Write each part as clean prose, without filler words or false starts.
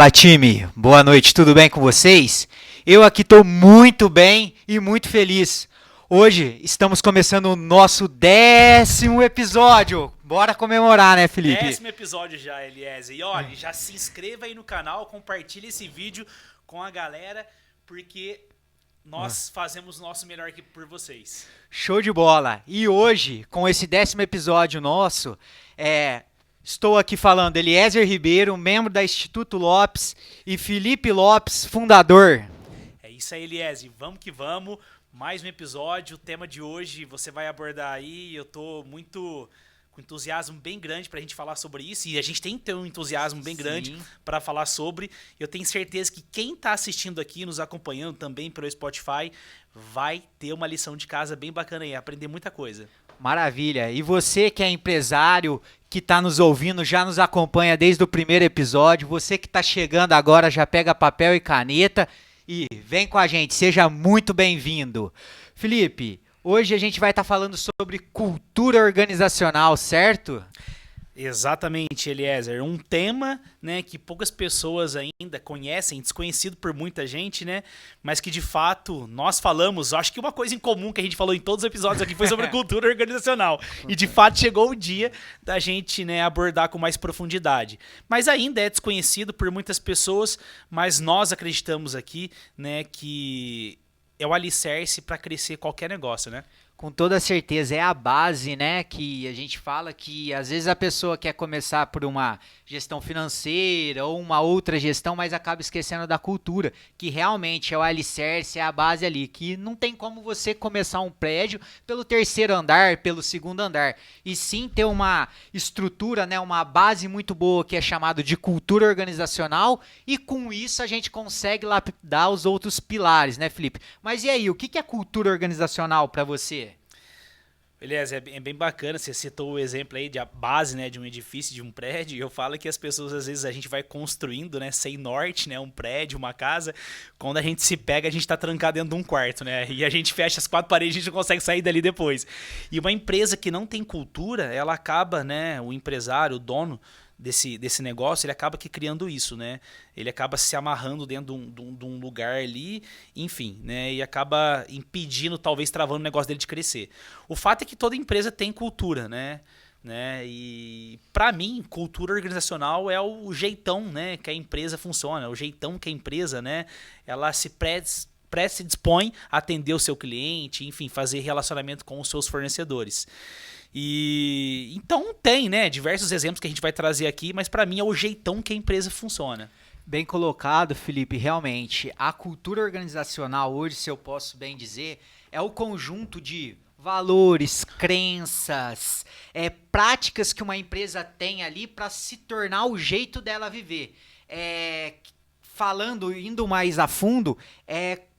Fala, time! Boa noite, tudo bem com vocês? Eu aqui estou muito bem e muito feliz. Hoje estamos começando o nosso 10º episódio. Bora comemorar, né, Felipe? 10º episódio já, Eliezer. E olha, já se inscreva aí no canal, compartilhe esse vídeo com a galera, porque nós fazemos o nosso melhor aqui por vocês. Show de bola! E hoje, com esse 10º episódio nosso, estou aqui falando Eliezer Ribeiro, membro da Instituto Lopes, e Felipe Lopes, fundador. É isso aí, Eliezer. Vamos que vamos. Mais um episódio. O tema de hoje você vai abordar aí. Eu tô muito com entusiasmo bem grande pra gente falar sobre isso. E a gente tem que ter um entusiasmo bem grande para falar sobre. Eu tenho certeza que quem tá assistindo aqui, nos acompanhando também pelo Spotify, vai ter uma lição de casa bem bacana aí. Aprender muita coisa. Maravilha. E você que é empresário, que está nos ouvindo, já nos acompanha desde o primeiro episódio. Você que está chegando agora, já pega papel e caneta e vem com a gente. Seja muito bem-vindo. Felipe, hoje a gente vai estar falando sobre cultura organizacional, certo? Exatamente, Eliezer. Um tema, né, que poucas pessoas ainda conhecem, desconhecido por muita gente, né, mas que de fato nós falamos. Acho que uma coisa em comum que a gente falou em todos os episódios aqui foi sobre cultura organizacional. E de fato chegou o dia da gente, né, abordar com mais profundidade. Mas ainda é desconhecido por muitas pessoas, mas nós acreditamos aqui, né, que é o alicerce para crescer qualquer negócio, né? Com toda certeza, é a base, né, que a gente fala que às vezes a pessoa quer começar por uma gestão financeira ou uma outra gestão, mas acaba esquecendo da cultura, que realmente é o alicerce, é a base ali, que não tem como você começar um prédio pelo terceiro andar, pelo segundo andar, e sim ter uma estrutura, né, uma base muito boa que é chamado de cultura organizacional, e com isso a gente consegue lapidar os outros pilares, né, Felipe? Mas e aí, o que é cultura organizacional para você? Beleza, é bem bacana, você citou o exemplo aí de a base, né, de um edifício, de um prédio, e eu falo que as pessoas, às vezes, a gente vai construindo, né, sem norte, né, um prédio, uma casa, quando a gente se pega, a gente tá trancado dentro de um quarto, né, e a gente fecha as 4 paredes, a gente não consegue sair dali depois. E uma empresa que não tem cultura, ela acaba, né, o empresário, o dono desse negócio, ele acaba que criando isso, né? Ele acaba se amarrando dentro de um lugar ali, enfim, né? E acaba impedindo, talvez travando o negócio dele de crescer. O fato é que toda empresa tem cultura, né? E para mim, cultura organizacional é o jeitão, né, que a empresa funciona, o jeitão que a empresa, né, ela se dispõe a atender o seu cliente, enfim, fazer relacionamento com os seus fornecedores. E então tem, né, diversos exemplos que a gente vai trazer aqui, mas para mim é o jeitão que a empresa funciona. Bem colocado, Felipe. Realmente, a cultura organizacional hoje, se eu posso bem dizer, é o conjunto de valores, crenças, práticas que uma empresa tem ali para se tornar o jeito dela viver. Falando, indo mais a fundo,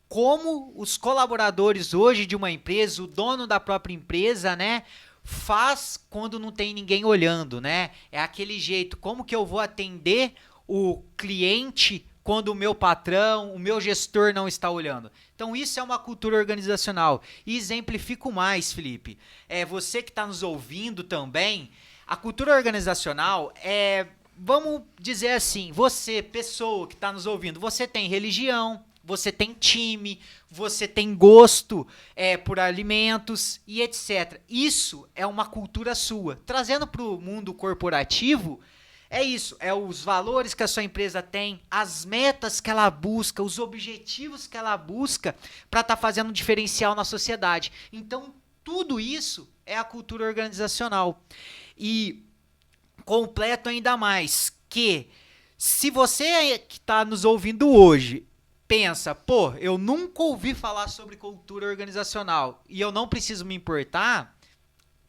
como os colaboradores hoje de uma empresa, o dono da própria empresa, né, faz quando não tem ninguém olhando, né? É aquele jeito, como que eu vou atender o cliente quando o meu patrão, o meu gestor não está olhando. Então isso é uma cultura organizacional. E exemplifico mais, Felipe. Você que está nos ouvindo também, a cultura organizacional vamos dizer assim, você, pessoa que está nos ouvindo, você tem religião, você tem time, você tem gosto por alimentos e etc. Isso é uma cultura sua. Trazendo para o mundo corporativo, é isso. É os valores que a sua empresa tem, as metas que ela busca, os objetivos que ela busca para estar fazendo um diferencial na sociedade. Então, tudo isso é a cultura organizacional. E completo ainda mais que se você que está nos ouvindo hoje pensa, pô, eu nunca ouvi falar sobre cultura organizacional e eu não preciso me importar,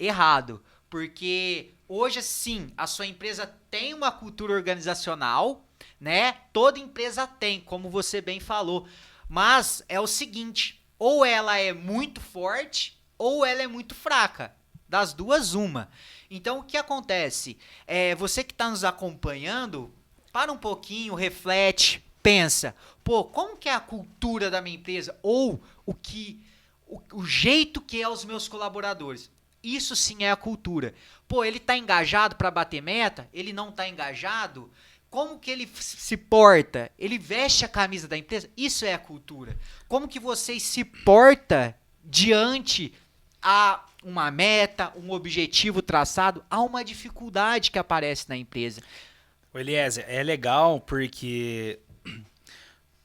errado. Porque hoje sim, a sua empresa tem uma cultura organizacional, né? Toda empresa tem, como você bem falou. Mas é o seguinte, ou ela é muito forte ou ela é muito fraca. Das duas, uma. Então, o que acontece? Você que está nos acompanhando, para um pouquinho, reflete, pensa, pô, como que é a cultura da minha empresa? Ou o jeito que é os meus colaboradores? Isso sim é a cultura. Pô, ele está engajado para bater meta? Ele não está engajado? Como que ele se porta? Ele veste a camisa da empresa? Isso é a cultura. Como que você se porta diante a uma meta, um objetivo traçado, há uma dificuldade que aparece na empresa. O Eliezer, é legal porque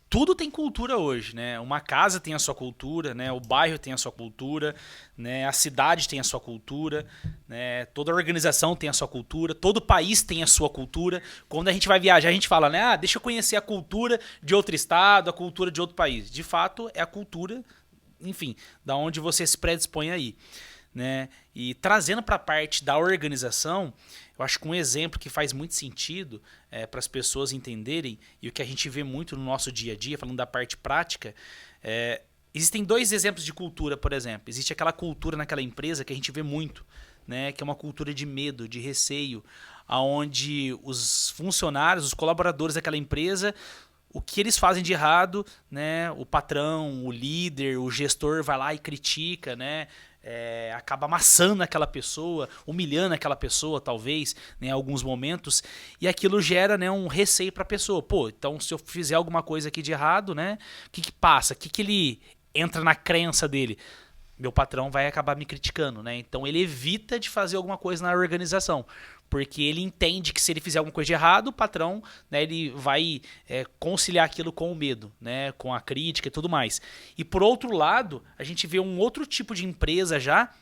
tudo tem cultura hoje, né? Uma casa tem a sua cultura, né? O bairro tem a sua cultura, né? A cidade tem a sua cultura, né? Toda organização tem a sua cultura, todo país tem a sua cultura. Quando a gente vai viajar, a gente fala, né? Deixa eu conhecer a cultura de outro estado, a cultura de outro país. De fato, é a cultura, enfim, da onde você se predispõe aí, né? E trazendo para a parte da organização, eu acho que um exemplo que faz muito sentido para as pessoas entenderem, e o que a gente vê muito no nosso dia a dia, falando da parte prática, existem dois exemplos de cultura, por exemplo. Existe aquela cultura naquela empresa que a gente vê muito, né? Que é uma cultura de medo, de receio, onde os funcionários, os colaboradores daquela empresa, o que eles fazem de errado, né? O patrão, o líder, o gestor vai lá e critica, né? Acaba amassando aquela pessoa, humilhando aquela pessoa, talvez, né, em alguns momentos, e aquilo gera, né, um receio para a pessoa. Pô, então se eu fizer alguma coisa aqui de errado, né, o que passa? O que ele entra na crença dele? Meu patrão vai acabar me criticando, né? Então ele evita de fazer alguma coisa na organização, porque ele entende que se ele fizer alguma coisa de errado, o patrão, né, ele vai conciliar aquilo com o medo, né, com a crítica e tudo mais. E por outro lado, a gente vê um outro tipo de empresa já,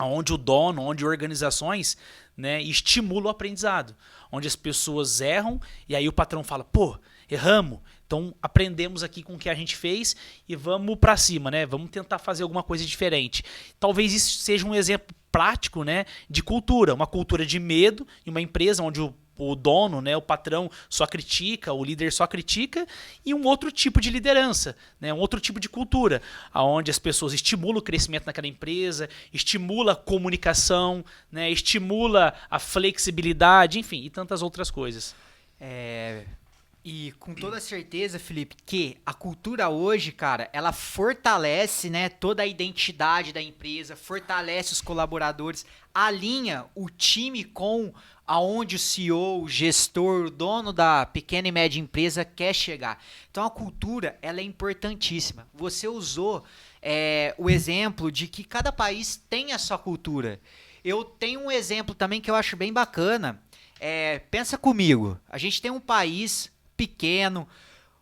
onde o dono, onde organizações, né, estimulam o aprendizado, onde as pessoas erram e aí o patrão fala, pô, erramos, então aprendemos aqui com o que a gente fez e vamos para cima, né? Vamos tentar fazer alguma coisa diferente. Talvez isso seja um exemplo prático, né, de cultura, uma cultura de medo em uma empresa onde o dono, né, o patrão só critica, o líder só critica, e um outro tipo de liderança, né, um outro tipo de cultura, onde as pessoas estimulam o crescimento naquela empresa, estimula a comunicação, né, estimula a flexibilidade, enfim, e tantas outras coisas. E com toda certeza, Felipe, que a cultura hoje, cara, ela fortalece, né, toda a identidade da empresa, fortalece os colaboradores, alinha o time com aonde o CEO, o gestor, o dono da pequena e média empresa quer chegar. Então a cultura, ela é importantíssima. Você usou o exemplo de que cada país tem a sua cultura. Eu tenho um exemplo também que eu acho bem bacana. Pensa comigo, a gente tem um país pequeno,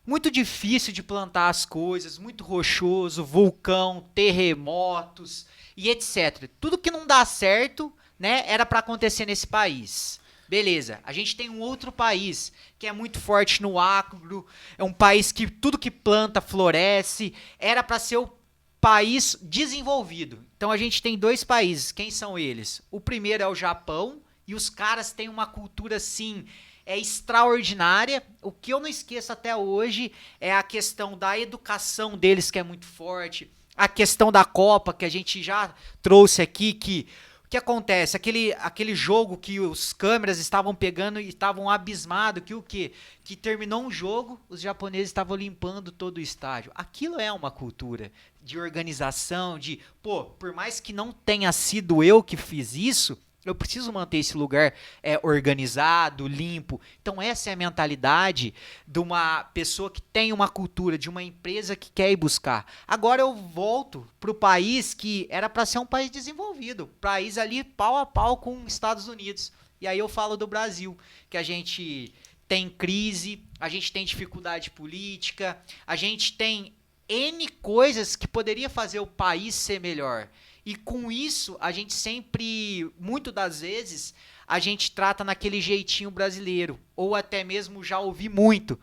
muito difícil de plantar as coisas, muito rochoso, vulcão, terremotos e etc. Tudo que não dá certo, né, era para acontecer nesse país. Beleza, a gente tem um outro país que é muito forte no agro, é um país que tudo que planta floresce, era para ser o país desenvolvido. Então a gente tem dois países, quem são eles? O primeiro é o Japão, e os caras têm uma cultura assim extraordinária. O que eu não esqueço até hoje é a questão da educação deles, que é muito forte, a questão da Copa, que a gente já trouxe aqui, que o que acontece? Aquele jogo que os câmeras estavam pegando e estavam abismados, que terminou um jogo, os japoneses estavam limpando todo o estádio. Aquilo é uma cultura de organização, por mais que não tenha sido eu que fiz isso, eu preciso manter esse lugar organizado, limpo. Então essa é a mentalidade de uma pessoa que tem uma cultura, de uma empresa que quer ir buscar. Agora eu volto para o país que era para ser um país desenvolvido, país ali pau a pau com os Estados Unidos. E aí eu falo do Brasil, que a gente tem crise, a gente tem dificuldade política, a gente tem N coisas que poderia fazer o país ser melhor. E com isso, a gente sempre, muito das vezes, a gente trata naquele jeitinho brasileiro. Ou até mesmo já ouvi muito.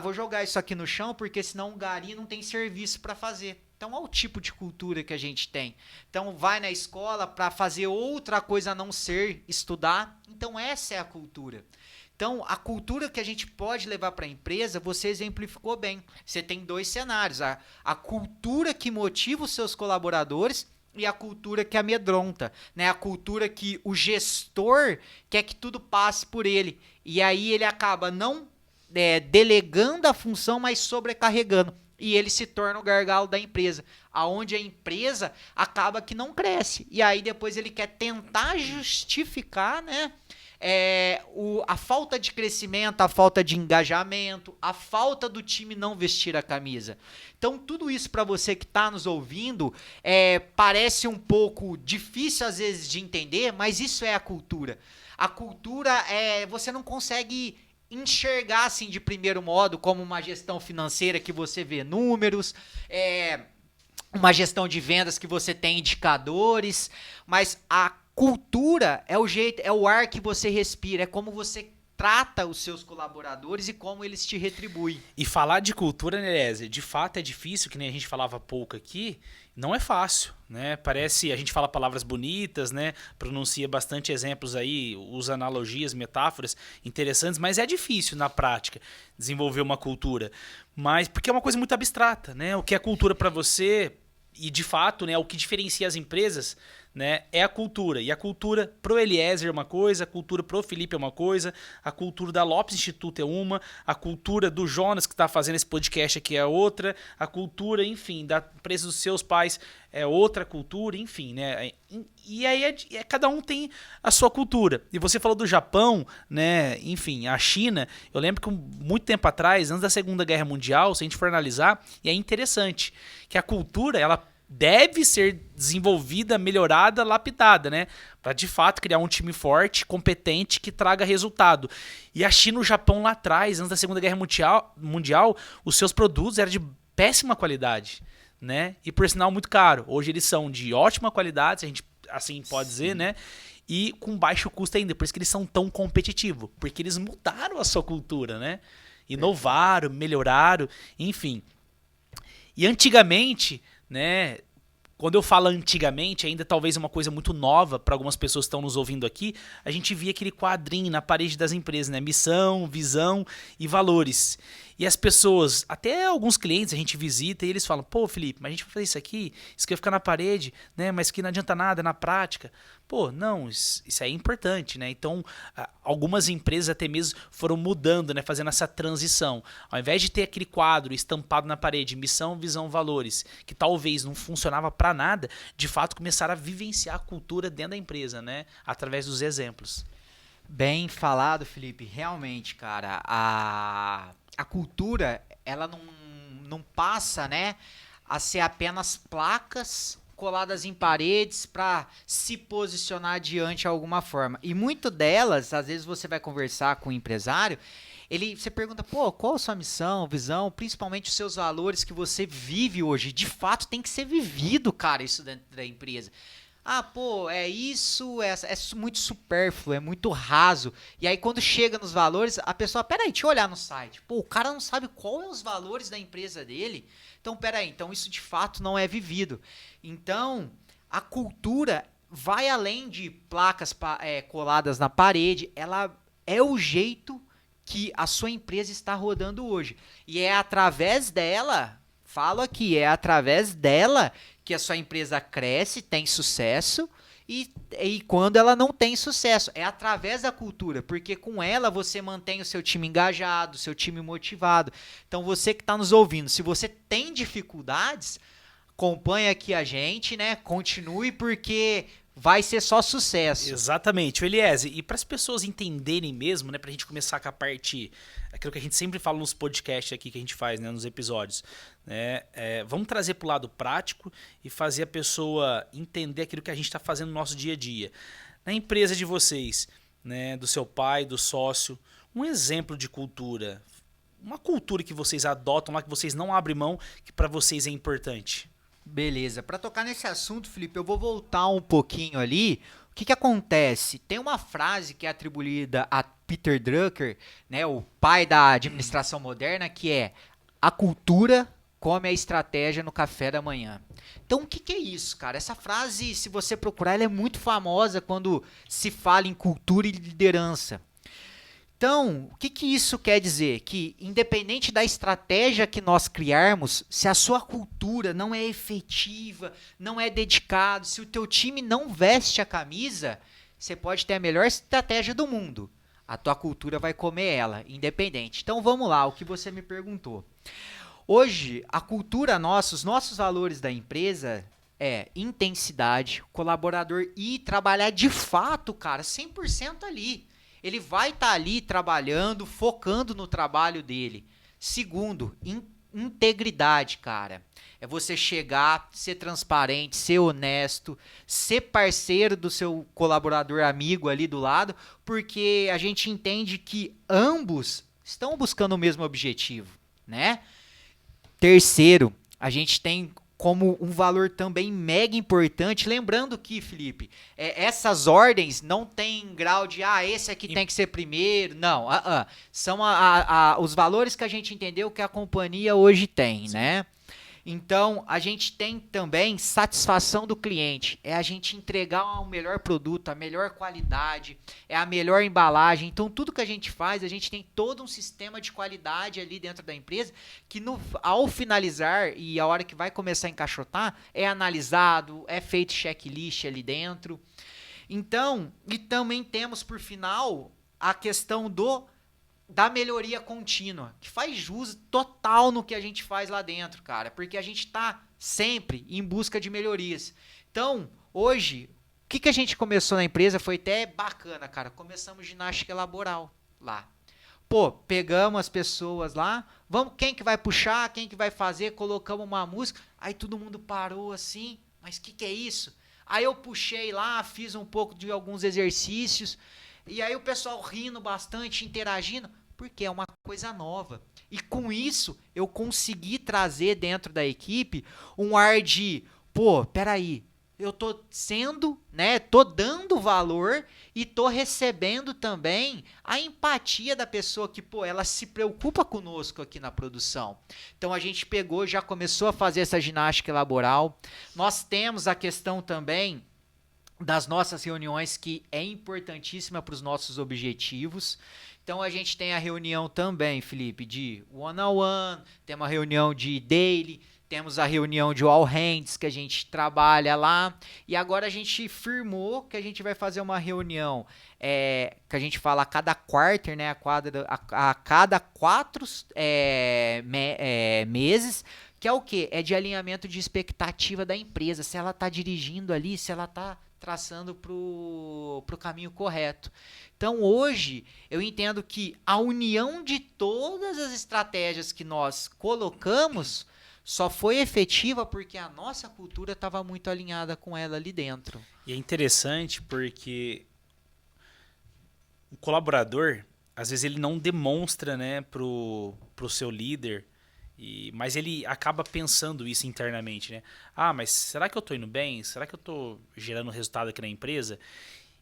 Vou jogar isso aqui no chão porque senão o gari não tem serviço para fazer. Então, olha o tipo de cultura que a gente tem. Então, vai na escola para fazer outra coisa a não ser estudar. Então, essa é a cultura. Então, a cultura que a gente pode levar para a empresa, você exemplificou bem. Você tem dois cenários. A cultura que motiva os seus colaboradores e a cultura que amedronta, né? A cultura que o gestor quer que tudo passe por ele. E aí ele acaba não delegando a função, mas sobrecarregando. E ele se torna o gargalo da empresa, aonde a empresa acaba que não cresce. E aí depois ele quer tentar justificar, né, a falta de crescimento, a falta de engajamento, a falta do time não vestir a camisa. Então, tudo isso para você que está nos ouvindo parece um pouco difícil às vezes de entender, mas isso é a cultura. A cultura você não consegue enxergar assim de primeiro modo como uma gestão financeira que você vê números, uma gestão de vendas que você tem indicadores, mas a cultura é o jeito, é o ar que você respira, é como você trata os seus colaboradores e como eles te retribuem. E falar de cultura, né, Eliezer, de fato é difícil, que nem a gente falava pouco aqui, não é fácil, né? Parece, a gente fala palavras bonitas, né? Pronuncia bastante exemplos aí, usa analogias, metáforas interessantes, mas é difícil na prática desenvolver uma cultura. Mas porque é uma coisa muito abstrata, né? O que é cultura para você e de fato, né, o que diferencia as empresas, né, é a cultura. E a cultura pro Eliezer é uma coisa, a cultura pro Felipe é uma coisa, a cultura da Lopes Instituto é uma, a cultura do Jonas que está fazendo esse podcast aqui é outra, a cultura, enfim, da empresa dos seus pais é outra cultura, enfim, né? E aí cada um tem a sua cultura. E você falou do Japão, né? Enfim, a China, eu lembro que muito tempo atrás, antes da Segunda Guerra Mundial, se a gente for analisar, e é interessante que a cultura, ela deve ser desenvolvida, melhorada, lapidada, né? Para de fato criar um time forte, competente, que traga resultado. E a China e o Japão lá atrás, antes da Segunda Guerra Mundial, os seus produtos eram de péssima qualidade, né? E por sinal muito caro. Hoje eles são de ótima qualidade, se a gente assim pode dizer, né? E com baixo custo ainda, por isso que eles são tão competitivos, porque eles mudaram a sua cultura, né? Inovaram, melhoraram, enfim. E antigamente, né? Quando eu falo antigamente, ainda talvez uma coisa muito nova para algumas pessoas que estão nos ouvindo aqui, a gente via aquele quadrinho na parede das empresas, né? Missão, visão e valores. E as pessoas, até alguns clientes a gente visita e eles falam, pô, Felipe, mas a gente vai fazer isso aqui vai ficar na parede, né? Mas que não adianta nada na prática. Pô, não, isso aí é importante, né? Então, algumas empresas até mesmo foram mudando, né? Fazendo essa transição. Ao invés de ter aquele quadro estampado na parede, missão, visão, valores, que talvez não funcionava para nada, de fato começaram a vivenciar a cultura dentro da empresa, né? Através dos exemplos. Bem falado, Felipe. Realmente, cara, a cultura, ela não passa, né, a ser apenas placas coladas em paredes para se posicionar diante de alguma forma. E muito delas, às vezes você vai conversar com o empresário, você pergunta, pô, qual a sua missão, visão, principalmente os seus valores que você vive hoje. De fato, tem que ser vivido, cara, isso dentro da empresa. Ah, pô, isso é muito supérfluo, é muito raso. E aí, quando chega nos valores, a pessoa, peraí, deixa eu olhar no site. Pô, o cara não sabe qual é os valores da empresa dele. Então, peraí, então isso de fato não é vivido. Então, a cultura vai além de placas coladas na parede, ela é o jeito que a sua empresa está rodando hoje. E é através dela, falo aqui, é através dela que a sua empresa cresce, tem sucesso, e quando ela não tem sucesso, é através da cultura, porque com ela você mantém o seu time engajado, o seu time motivado. Então você que está nos ouvindo, se você tem dificuldades, acompanha aqui a gente, né? Continue, porque vai ser só sucesso. Exatamente, Eliezer. E para as pessoas entenderem mesmo, né, para a gente começar com a parte, aquilo que a gente sempre fala nos podcasts aqui que a gente faz, né, nos episódios, né, vamos trazer para o lado prático e fazer a pessoa entender aquilo que a gente está fazendo no nosso dia a dia. Na empresa de vocês, né, do seu pai, do sócio, um exemplo de cultura, uma cultura que vocês adotam lá, que vocês não abrem mão, que para vocês é importante. Beleza, para tocar nesse assunto, Felipe, eu vou voltar um pouquinho ali. O que acontece? Tem uma frase que é atribuída a Peter Drucker, né, o pai da administração moderna, que é: a cultura come a estratégia no café da manhã. Então, o que é isso, cara? Essa frase, se você procurar, ela é muito famosa quando se fala em cultura e liderança. Então, o que isso quer dizer? Que independente da estratégia que nós criarmos, se a sua cultura não é efetiva, não é dedicado, se o teu time não veste a camisa, você pode ter a melhor estratégia do mundo. A tua cultura vai comer ela, independente. Então, vamos lá, o que você me perguntou. Hoje, a cultura nossa, os nossos valores da empresa é intensidade, colaborador e trabalhar de fato, cara, 100% ali. ele vai estar ali trabalhando, focando no trabalho dele. Segundo, integridade, cara. É você chegar, ser transparente, ser honesto, ser parceiro do seu colaborador amigo ali do lado, porque a gente entende que ambos estão buscando o mesmo objetivo, né? Terceiro, a gente tem como um valor também mega importante, lembrando que, Felipe, essas ordens não tem grau de, esse aqui tem que ser primeiro, não, são os valores que a gente entendeu que a companhia hoje tem, né? Então, a gente tem também satisfação do cliente. É a gente entregar o melhor produto, a melhor qualidade, é a melhor embalagem. Então, tudo que a gente faz, a gente tem todo um sistema de qualidade ali dentro da empresa que ao finalizar e a hora que vai começar a encaixotar, é analisado, é feito checklist ali dentro. Então, e também temos por final a questão da melhoria contínua, que faz jus total no que a gente faz lá dentro, cara, porque a gente tá sempre em busca de melhorias. Então, hoje, o que a gente começou na empresa foi até bacana, cara. Começamos ginástica laboral lá. Pô, pegamos as pessoas lá, quem que vai puxar, quem que vai fazer, colocamos uma música, aí todo mundo parou assim, mas o que é isso? Aí eu puxei lá, fiz um pouco de alguns exercícios, e aí o pessoal rindo bastante, interagindo, porque é uma coisa nova. E com isso, eu consegui trazer dentro da equipe um ar de, peraí, eu tô sendo, né, tô dando valor e tô recebendo também a empatia da pessoa que, ela se preocupa conosco aqui na produção. Então a gente pegou, já começou a fazer essa ginástica laboral. Nós temos a questão também das nossas reuniões, que é importantíssima para os nossos objetivos. Então a gente tem a reunião também, Felipe, de one-on-one, tem uma reunião de daily, temos a reunião de all hands que a gente trabalha lá, e agora a gente firmou que a gente vai fazer uma reunião que a gente fala a cada quarter, né, a cada 4 meses, que é o quê? É de alinhamento de expectativa da empresa, se ela está dirigindo ali, se ela está traçando pro caminho correto. Então hoje eu entendo que a união de todas as estratégias que nós colocamos só foi efetiva porque a nossa cultura estava muito alinhada com ela ali dentro. E é interessante porque o colaborador, às vezes ele não demonstra, né, pro seu líder, mas ele acaba pensando isso internamente, né? Mas será que eu estou indo bem? Será que eu estou gerando resultado aqui na empresa?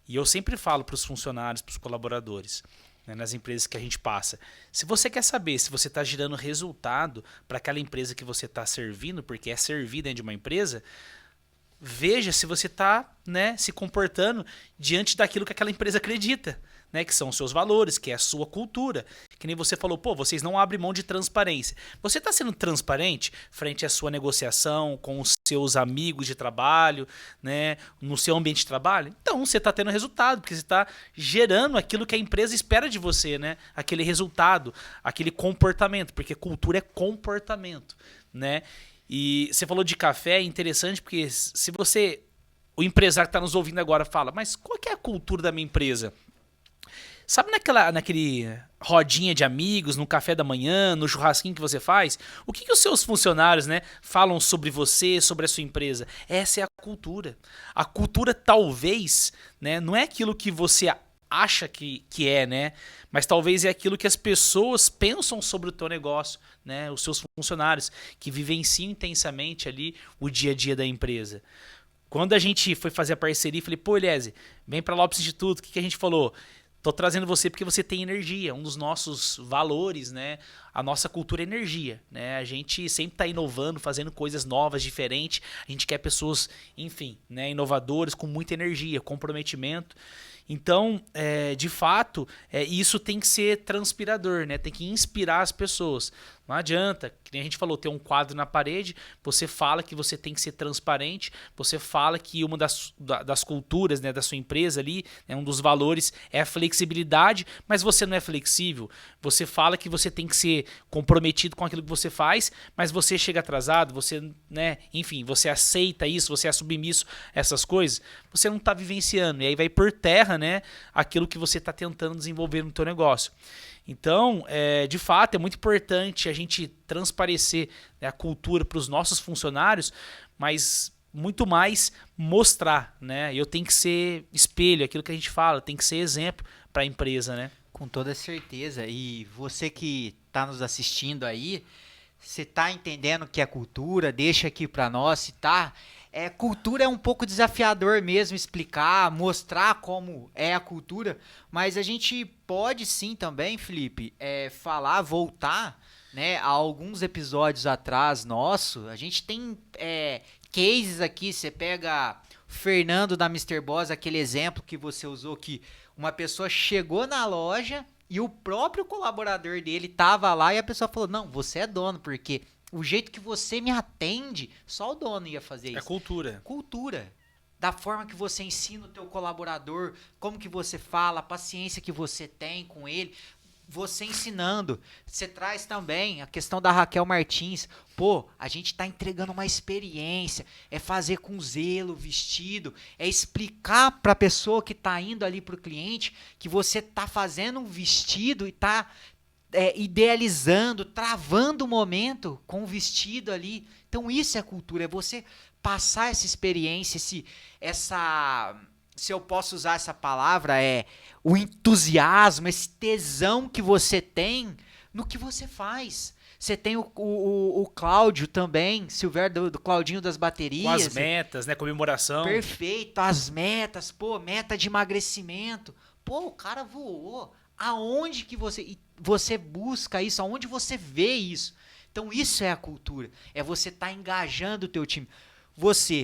E eu sempre falo para os funcionários, para os colaboradores, né, nas empresas que a gente passa, se você quer saber se você está gerando resultado para aquela empresa que você está servindo, porque é servir dentro de uma empresa, veja se você está, né, se comportando diante daquilo que aquela empresa acredita, né, que são os seus valores, que é a sua cultura. Que nem você falou, vocês não abrem mão de transparência. Você está sendo transparente frente à sua negociação com os seus amigos de trabalho, né, no seu ambiente de trabalho? Então você está tendo resultado, porque você está gerando aquilo que a empresa espera de você, né, aquele resultado, aquele comportamento, porque cultura é comportamento, né? E você falou de café, é interessante porque se você, o empresário que está nos ouvindo agora fala, mas qual que é a cultura da minha empresa? Sabe naquele rodinha de amigos, no café da manhã, no churrasquinho que você faz? O que os seus funcionários, né, falam sobre você, sobre a sua empresa? Essa é a cultura. A cultura talvez, né, não é aquilo que você acha que é, né? Mas talvez é aquilo que as pessoas pensam sobre o teu negócio, né? Os seus funcionários que vivenciam intensamente ali o dia a dia da empresa. Quando a gente foi fazer a parceria, falei, Eliese, vem para Lopes Instituto, o que a gente falou? Tô trazendo você porque você tem energia, um dos nossos valores, né? A nossa cultura é energia, né? A gente sempre está inovando, fazendo coisas novas, diferentes. A gente quer pessoas, enfim, né, inovadoras, com muita energia, comprometimento. Então, de fato, isso tem que ser transpirador, né? Tem que inspirar as pessoas. Não adianta, que nem a gente falou, ter um quadro na parede, você fala que você tem que ser transparente, você fala que uma das culturas, né, da sua empresa ali, né, um dos valores é a flexibilidade, mas você não é flexível. Você fala que você tem que ser comprometido com aquilo que você faz, mas você chega atrasado, você, né, enfim, você aceita isso, você é submisso a essas coisas, você não está vivenciando, e aí vai por terra, né, aquilo que você está tentando desenvolver no teu negócio. Então, de fato, é muito importante a gente transparecer, né, a cultura para os nossos funcionários, mas muito mais mostrar, né? Eu tenho que ser espelho, aquilo que a gente fala, tem que ser exemplo para a empresa, né? Com toda certeza. E você que está nos assistindo aí, você está entendendo o que é cultura? Deixa aqui para nós, se tá. Cultura é um pouco desafiador mesmo explicar, mostrar como é a cultura, mas a gente pode sim também, Felipe, falar, voltar, né, a alguns episódios atrás nosso. A gente tem cases aqui, você pega Fernando da Mister Boss, aquele exemplo que você usou, que uma pessoa chegou na loja e o próprio colaborador dele tava lá e a pessoa falou, não, você é dono, porque o jeito que você me atende, só o dono ia fazer isso. É cultura. Cultura. Da forma que você ensina o teu colaborador, como que você fala, a paciência que você tem com ele, você ensinando. Você traz também a questão da Raquel Martins. Pô, a gente tá entregando uma experiência, é fazer com zelo, vestido, é explicar pra pessoa que tá indo ali pro cliente que você tá fazendo um vestido e tá idealizando, travando o momento com o vestido ali. Então isso é cultura, é você passar essa experiência, se eu posso usar essa palavra, o entusiasmo, esse tesão que você tem no que você faz. Você tem o Cláudio também, Silvério do Claudinho das baterias. Com as metas, né? Comemoração. Perfeito, as metas, pô, meta de emagrecimento. Pô, o cara voou. Aonde que você busca isso? Aonde você vê isso? Então isso é a cultura. É você estar engajando o teu time.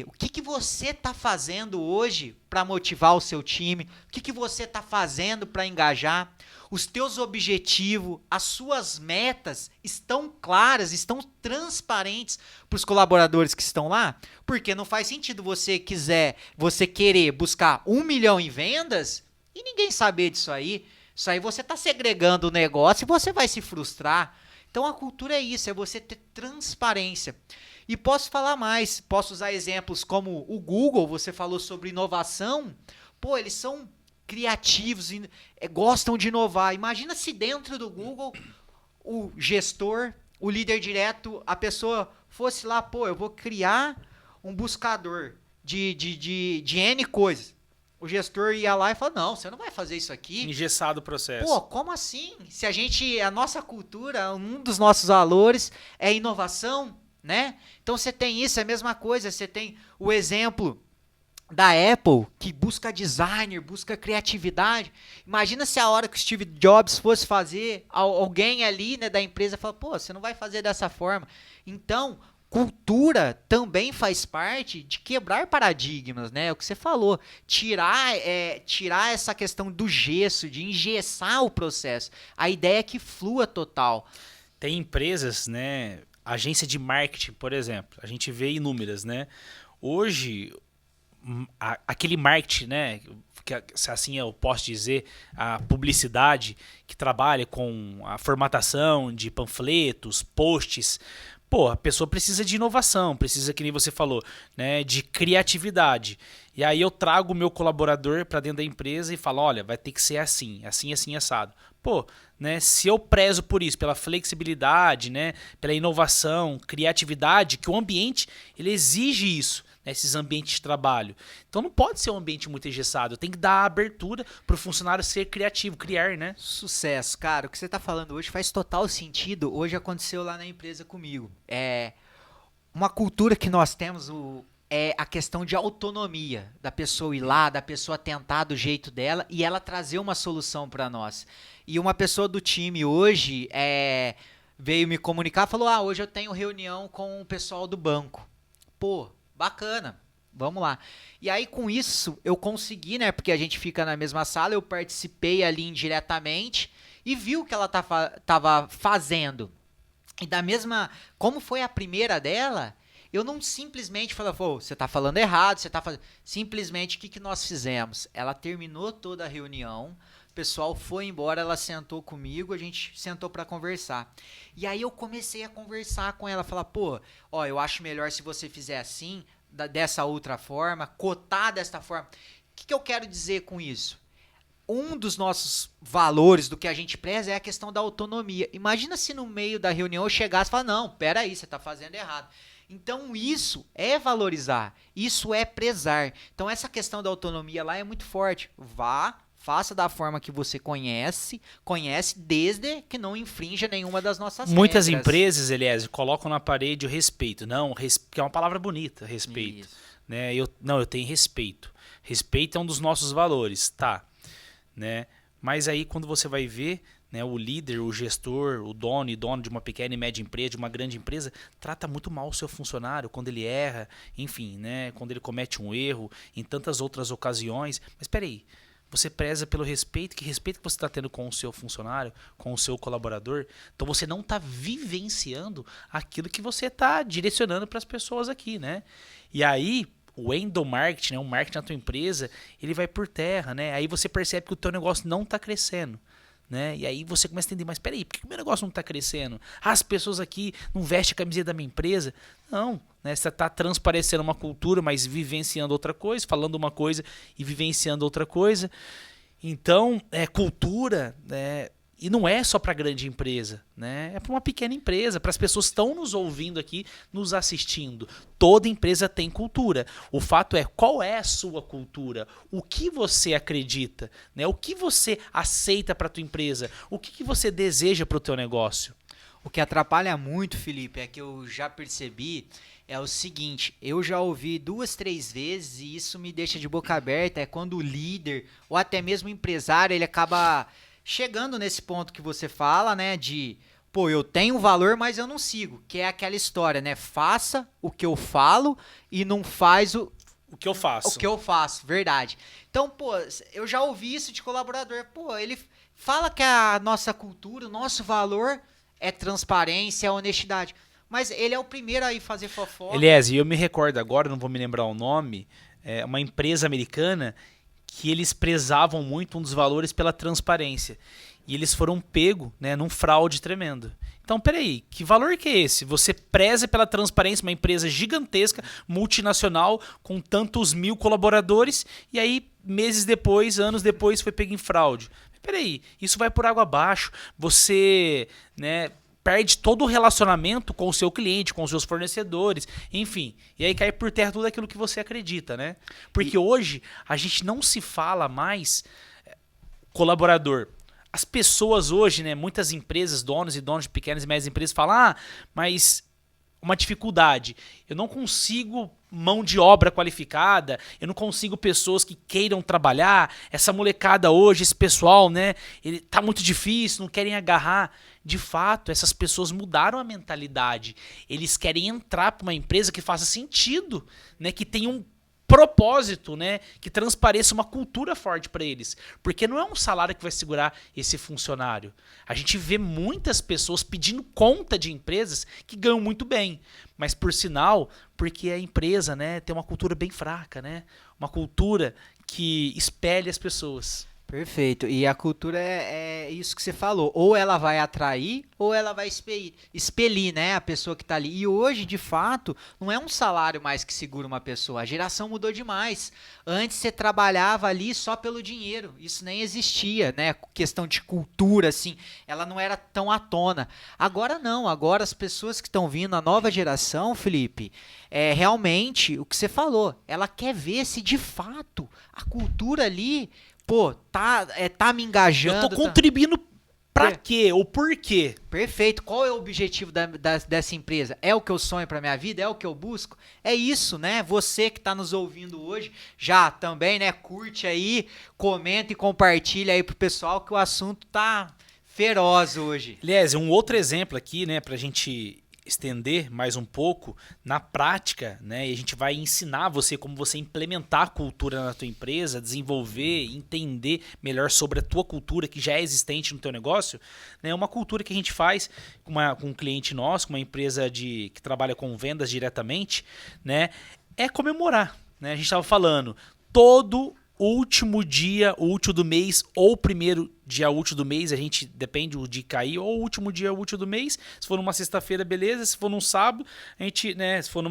O que você está fazendo hoje para motivar o seu time? O que você está fazendo para engajar? Os teus objetivos, as suas metas estão claras, estão transparentes para os colaboradores que estão lá? Porque não faz sentido você querer buscar 1 milhão em vendas e ninguém saber disso aí. Isso aí você está segregando o negócio e você vai se frustrar. Então a cultura é isso, é você ter transparência. E posso falar mais, posso usar exemplos como o Google, você falou sobre inovação. Pô, eles são criativos, gostam de inovar. Imagina se dentro do Google o gestor, o líder direto, a pessoa fosse lá, pô, eu vou criar um buscador de N coisas. O gestor ia lá e falou, não, você não vai fazer isso aqui. Engessado o processo. Pô, como assim? Se a nossa cultura, um dos nossos valores é inovação, né? Então você tem isso, é a mesma coisa, você tem o exemplo da Apple, que busca designer, busca criatividade. Imagina se a hora que o Steve Jobs fosse fazer, alguém ali, né, da empresa fala, pô, você não vai fazer dessa forma. Então, cultura também faz parte de quebrar paradigmas, né? É o que você falou. Tirar essa questão do gesso, de engessar o processo. A ideia é que flua total. Tem empresas, né? Agência de marketing, por exemplo. A gente vê inúmeras, né? Hoje, aquele marketing, né? Que assim eu posso dizer, a publicidade que trabalha com a formatação de panfletos, posts. Pô, a pessoa precisa de inovação, precisa, que nem você falou, né, de criatividade. E aí eu trago o meu colaborador para dentro da empresa e falo, olha, vai ter que ser assim, assim, assim, assado. Pô, né, se eu prezo por isso, pela flexibilidade, né, pela inovação, criatividade, que o ambiente ele exige isso, né, esses ambientes de trabalho. Então não pode ser um ambiente muito engessado, tem que dar abertura para o funcionário ser criativo, criar, né? Sucesso, cara. O que você tá falando hoje faz total sentido. Hoje aconteceu lá na empresa comigo. Uma cultura que nós temos é a questão de autonomia, da pessoa ir lá, da pessoa tentar do jeito dela e ela trazer uma solução para nós. E uma pessoa do time hoje veio me comunicar, falou, hoje eu tenho reunião com o pessoal do banco. Pô, bacana, vamos lá. E aí com isso eu consegui, né, porque a gente fica na mesma sala, eu participei ali indiretamente e vi o que ela tava fazendo. E como foi a primeira dela, Eu não simplesmente falei, pô, você tá falando errado, você tá fazendo... Simplesmente, o que nós fizemos? Ela terminou toda a reunião, o pessoal foi embora, ela sentou comigo, a gente sentou para conversar. E aí eu comecei a conversar com ela, falar, pô, ó, eu acho melhor se você fizer assim, dessa outra forma, cotar desta forma. O que eu quero dizer com isso? Um dos nossos valores, do que a gente preza, é a questão da autonomia. Imagina se no meio da reunião eu chegasse e falasse, não, peraí, você está fazendo errado. Então isso é valorizar, isso é prezar. Então essa questão da autonomia lá é muito forte. Vá, faça da forma que você conhece desde que não infrinja nenhuma das nossas Muitas regras. empresas, Eliezer, colocam na parede o respeito. Não, que é uma palavra bonita, respeito. Né? Eu tenho respeito. Respeito é um dos nossos valores, tá? Né? Mas aí quando você vai ver, né, o líder, o gestor, o dono de uma pequena e média empresa, de uma grande empresa, trata muito mal o seu funcionário quando ele erra, enfim, né, quando ele comete um erro, em tantas outras ocasiões. Mas espera aí, você preza pelo respeito, que respeito que você está tendo com o seu funcionário, com o seu colaborador, então você não está vivenciando aquilo que você está direcionando para as pessoas aqui, né? E aí o endomarketing, né, o marketing na tua empresa, ele vai por terra, né? Aí você percebe que o teu negócio não está crescendo, né? E aí você começa a entender, mas peraí, por que o meu negócio não está crescendo? As pessoas aqui não vestem a camiseta da minha empresa? Não, né? Você está transparecendo uma cultura, mas vivenciando outra coisa, falando uma coisa e vivenciando outra coisa. Então, cultura, né? E não é só para grande empresa, né? É para uma pequena empresa, para as pessoas que estão nos ouvindo aqui, nos assistindo. Toda empresa tem cultura. O fato é, qual é a sua cultura? O que você acredita? Né? O que você aceita para a tua empresa? O que você deseja para o teu negócio? O que atrapalha muito, Felipe, é que eu já percebi, é o seguinte, eu já ouvi 2, 3 vezes e isso me deixa de boca aberta, é quando o líder ou até mesmo o empresário, ele acaba chegando nesse ponto que você fala, né, de, pô, eu tenho valor, mas eu não sigo, que é aquela história, né, faça o que eu falo e não faz o que eu faço. O que eu faço, verdade. Então, pô, eu já ouvi isso de colaborador, pô, ele fala que a nossa cultura, o nosso valor é transparência, é honestidade, mas ele é o primeiro a ir fazer fofoca. Eliezer, eu me recordo agora, não vou me lembrar o nome, uma empresa americana que eles prezavam muito um dos valores pela transparência. E eles foram pegos, né, num fraude tremendo. Então, peraí, que valor que é esse? Você preza pela transparência, uma empresa gigantesca, multinacional, com tantos mil colaboradores, e aí, meses depois, anos depois, foi pego em fraude. Peraí, isso vai por água abaixo. Você, né, perde todo o relacionamento com o seu cliente, com os seus fornecedores, enfim. E aí cai por terra tudo aquilo que você acredita, né? Porque hoje a gente não se fala mais colaborador. As pessoas hoje, né, muitas empresas, donos de pequenas e médias empresas falam, mas uma dificuldade, eu não consigo mão de obra qualificada, eu não consigo pessoas que queiram trabalhar, essa molecada hoje, esse pessoal, né, ele tá muito difícil, não querem agarrar. De fato, essas pessoas mudaram a mentalidade, eles querem entrar para uma empresa que faça sentido, né, que tenha um propósito, né, que transpareça uma cultura forte para eles, porque não é um salário que vai segurar esse funcionário. A gente vê muitas pessoas pedindo conta de empresas que ganham muito bem, mas por sinal, porque a empresa, né, tem uma cultura bem fraca, né, uma cultura que espelha as pessoas. Perfeito. E a cultura é isso que você falou. Ou ela vai atrair, ou ela vai expelir, né, a pessoa que está ali. E hoje, de fato, não é um salário mais que segura uma pessoa. A geração mudou demais. Antes você trabalhava ali só pelo dinheiro. Isso nem existia, né? Questão de cultura, assim, ela não era tão à tona. Agora não. Agora as pessoas que estão vindo, a nova geração, Felipe, realmente, o que você falou, ela quer ver se de fato a cultura ali... Pô, tá me engajando. Eu tô contribuindo pra quê? Ou por quê? Perfeito. Qual é o objetivo dessa empresa? É o que eu sonho pra minha vida? É o que eu busco? É isso, né? Você que tá nos ouvindo hoje, já também, né? Curte aí, comenta e compartilha aí pro pessoal que o assunto tá feroz hoje. Aliás, um outro exemplo aqui, né, pra gente estender mais um pouco na prática, né? E a gente vai ensinar você como você implementar a cultura na tua empresa, desenvolver, entender melhor sobre a tua cultura que já é existente no teu negócio, né? Uma cultura que a gente faz com um cliente nosso, com uma empresa que trabalha com vendas diretamente, né? É comemorar, né? A gente estava falando, todo último dia útil do mês ou primeiro dia útil do mês, a gente depende do dia cair, ou último dia útil do mês. Se for numa sexta-feira, beleza. Se for num sábado, a gente, né, se for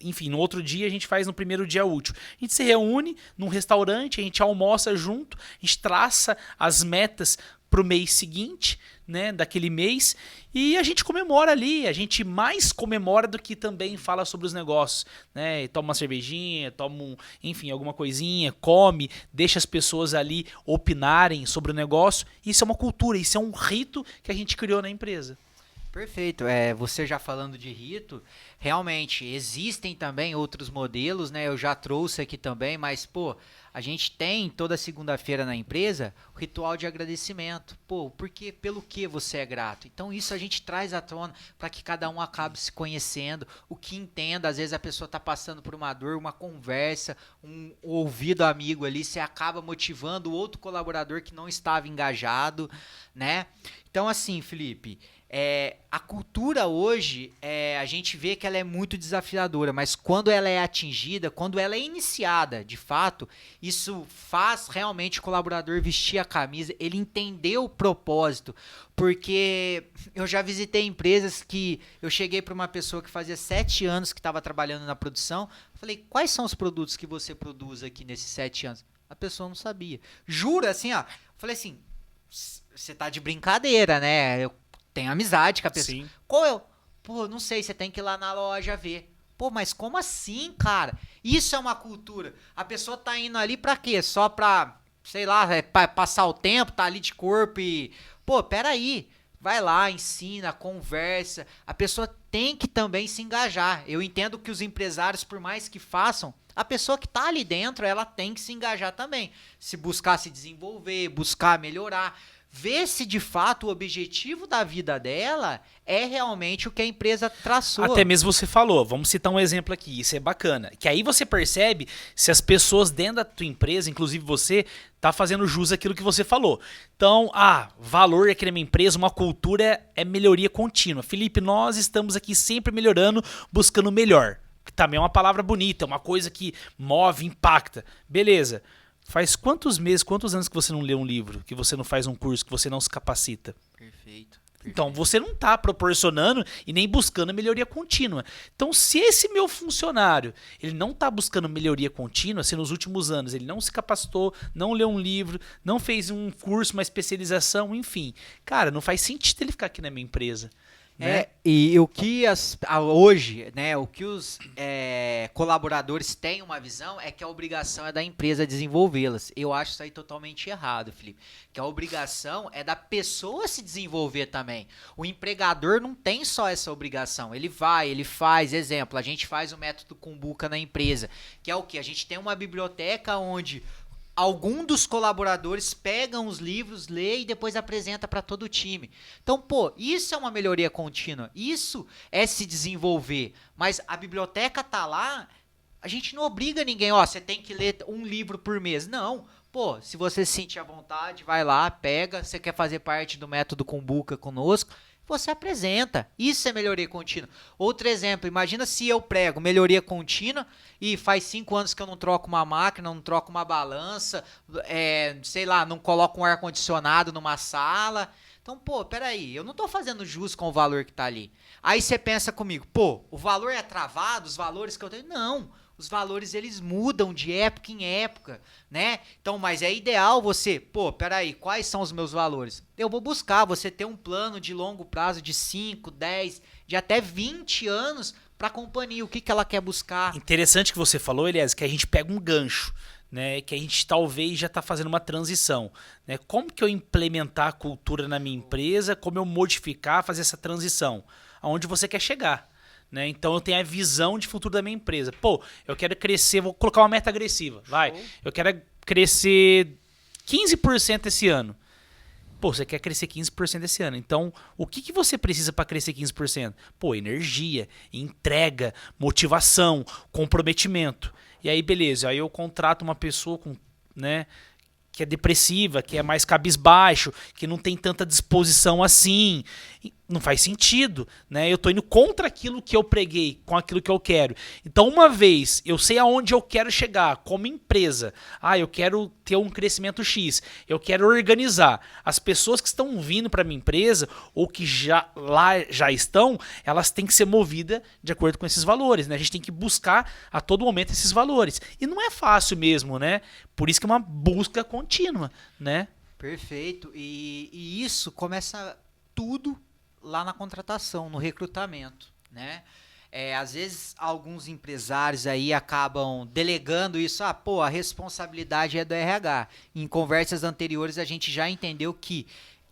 enfim, no outro dia, a gente faz no primeiro dia útil. A gente se reúne num restaurante, a gente almoça junto, a gente traça as metas pro mês seguinte, né, daquele mês, e a gente comemora ali, a gente mais comemora do que também fala sobre os negócios, né, e toma uma cervejinha, enfim, alguma coisinha, come, deixa as pessoas ali opinarem sobre o negócio. Isso é uma cultura, isso é um rito que a gente criou na empresa. Perfeito. Você já falando de rito, realmente existem também outros modelos, né? Eu já trouxe aqui também, mas pô, a gente tem toda segunda-feira na empresa o ritual de agradecimento. Pô, pelo que você é grato? Então isso a gente traz à tona para que cada um acabe se conhecendo, o que entenda. Às vezes a pessoa está passando por uma dor, uma conversa, um ouvido amigo ali, você acaba motivando o outro colaborador que não estava engajado, né? Então assim, Felipe, a cultura hoje, a gente vê que ela é muito desafiadora, mas quando ela é atingida, quando ela é iniciada, de fato, isso faz realmente o colaborador vestir a camisa, ele entender o propósito, porque eu já visitei empresas que eu cheguei para uma pessoa que fazia 7 anos que estava trabalhando na produção, falei, quais são os produtos que você produz aqui nesses 7 anos? A pessoa não sabia. Jura, assim, ó, falei assim, você tá de brincadeira, né? Eu tenho amizade com a pessoa. Sim. Qual é? Pô, não sei, você tem que ir lá na loja ver. Pô, mas como assim, cara? Isso é uma cultura. A pessoa tá indo ali pra quê? Só pra, sei lá, pra passar o tempo, tá ali de corpo e... Pô, peraí. Vai lá, ensina, conversa. A pessoa tem que também se engajar. Eu entendo que os empresários, por mais que façam, a pessoa que tá ali dentro, ela tem que se engajar também. Se buscar se desenvolver, buscar melhorar. Ver se de fato o objetivo da vida dela é realmente o que a empresa traçou. Até mesmo você falou, vamos citar um exemplo aqui, isso é bacana. Que aí você percebe se as pessoas dentro da tua empresa, inclusive você, tá fazendo jus àquilo que você falou. Então, valor aqui na minha empresa, uma cultura é melhoria contínua. Felipe, nós estamos aqui sempre melhorando, buscando o melhor. Que também é uma palavra bonita, é uma coisa que move, impacta. Beleza. Faz quantos meses, quantos anos que você não lê um livro, que você não faz um curso, que você não se capacita? Perfeito. Então, você não está proporcionando e nem buscando melhoria contínua. Então, se esse meu funcionário ele não está buscando melhoria contínua, se nos últimos anos ele não se capacitou, não leu um livro, não fez um curso, uma especialização, enfim, cara, não faz sentido ele ficar aqui na minha empresa. Né? E o que hoje, né, o que os colaboradores têm uma visão é que a obrigação é da empresa desenvolvê-las. Eu acho isso aí totalmente errado, Felipe. Que a obrigação é da pessoa se desenvolver também. O empregador não tem só essa obrigação. Ele vai, ele faz. Exemplo, a gente faz o método Kumbuka na empresa, que é o que? A gente tem uma biblioteca onde algum dos colaboradores pegam os livros, lê e depois apresenta para todo o time. Então, pô, isso é uma melhoria contínua. Isso é se desenvolver. Mas a biblioteca tá lá, a gente não obriga ninguém, você tem que ler um livro por mês. Não. Pô, se você se sentir à vontade, vai lá, pega. Você quer fazer parte do método Kumbuka conosco? Você apresenta. Isso é melhoria contínua. Outro exemplo, imagina se eu prego melhoria contínua e faz 5 anos que eu não troco uma máquina, não troco uma balança, sei lá, não coloco um ar-condicionado numa sala. Então, pô, peraí, eu não tô fazendo jus com o valor que tá ali. Aí você pensa comigo, pô, o valor é travado, os valores que eu tenho... Não, os valores eles mudam de época em época, né? Então, mas é ideal você, pô, peraí, quais são os meus valores? Eu vou buscar você ter um plano de longo prazo de 5, 10, de até 20 anos para a companhia, o que ela quer buscar. Interessante que você falou, Elias, que a gente pega um gancho, né, que a gente talvez já está fazendo uma transição. Né? Como que eu implementar a cultura na minha empresa, como eu modificar, fazer essa transição? Aonde você quer chegar? Né? Então eu tenho a visão de futuro da minha empresa. Pô, eu quero crescer, vou colocar uma meta agressiva. Vai, eu quero crescer 15% esse ano. Pô, você quer crescer 15% esse ano. Então, o que você precisa para crescer 15%? Pô, energia, entrega, motivação, comprometimento. E aí, beleza. Aí eu contrato uma pessoa com, né, que é depressiva, que é mais cabisbaixo, que não tem tanta disposição assim. Não faz sentido, né? Eu tô indo contra aquilo que eu preguei, com aquilo que eu quero. Então, uma vez eu sei aonde eu quero chegar como empresa, eu quero ter um crescimento X, eu quero organizar. As pessoas que estão vindo para minha empresa ou que já estão, elas têm que ser movidas de acordo com esses valores, né? A gente tem que buscar a todo momento esses valores. E não é fácil mesmo, né? Por isso que é uma busca contínua, né? Perfeito. E isso começa tudo lá na contratação, no recrutamento, né? Às vezes alguns empresários aí acabam delegando isso, a responsabilidade é do RH. Em conversas anteriores a gente já entendeu que,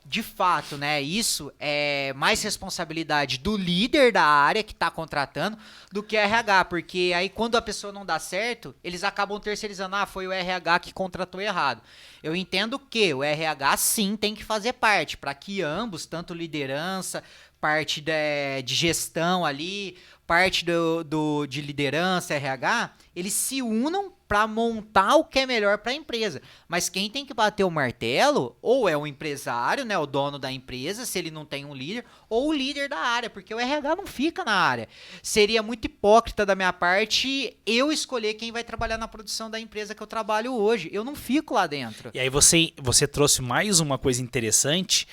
de fato, né, isso é mais responsabilidade do líder da área que está contratando do que RH, porque aí quando a pessoa não dá certo, eles acabam terceirizando, foi o RH que contratou errado. Eu entendo que o RH sim tem que fazer parte, para que ambos, tanto liderança, parte de gestão ali, parte de liderança, RH, eles se unam para montar o que é melhor para a empresa. Mas quem tem que bater o martelo, ou é o empresário, né, o dono da empresa, se ele não tem um líder, ou o líder da área, porque o RH não fica na área. Seria muito hipócrita da minha parte eu escolher quem vai trabalhar na produção da empresa que eu trabalho hoje. Eu não fico lá dentro. E aí você trouxe mais uma coisa interessante,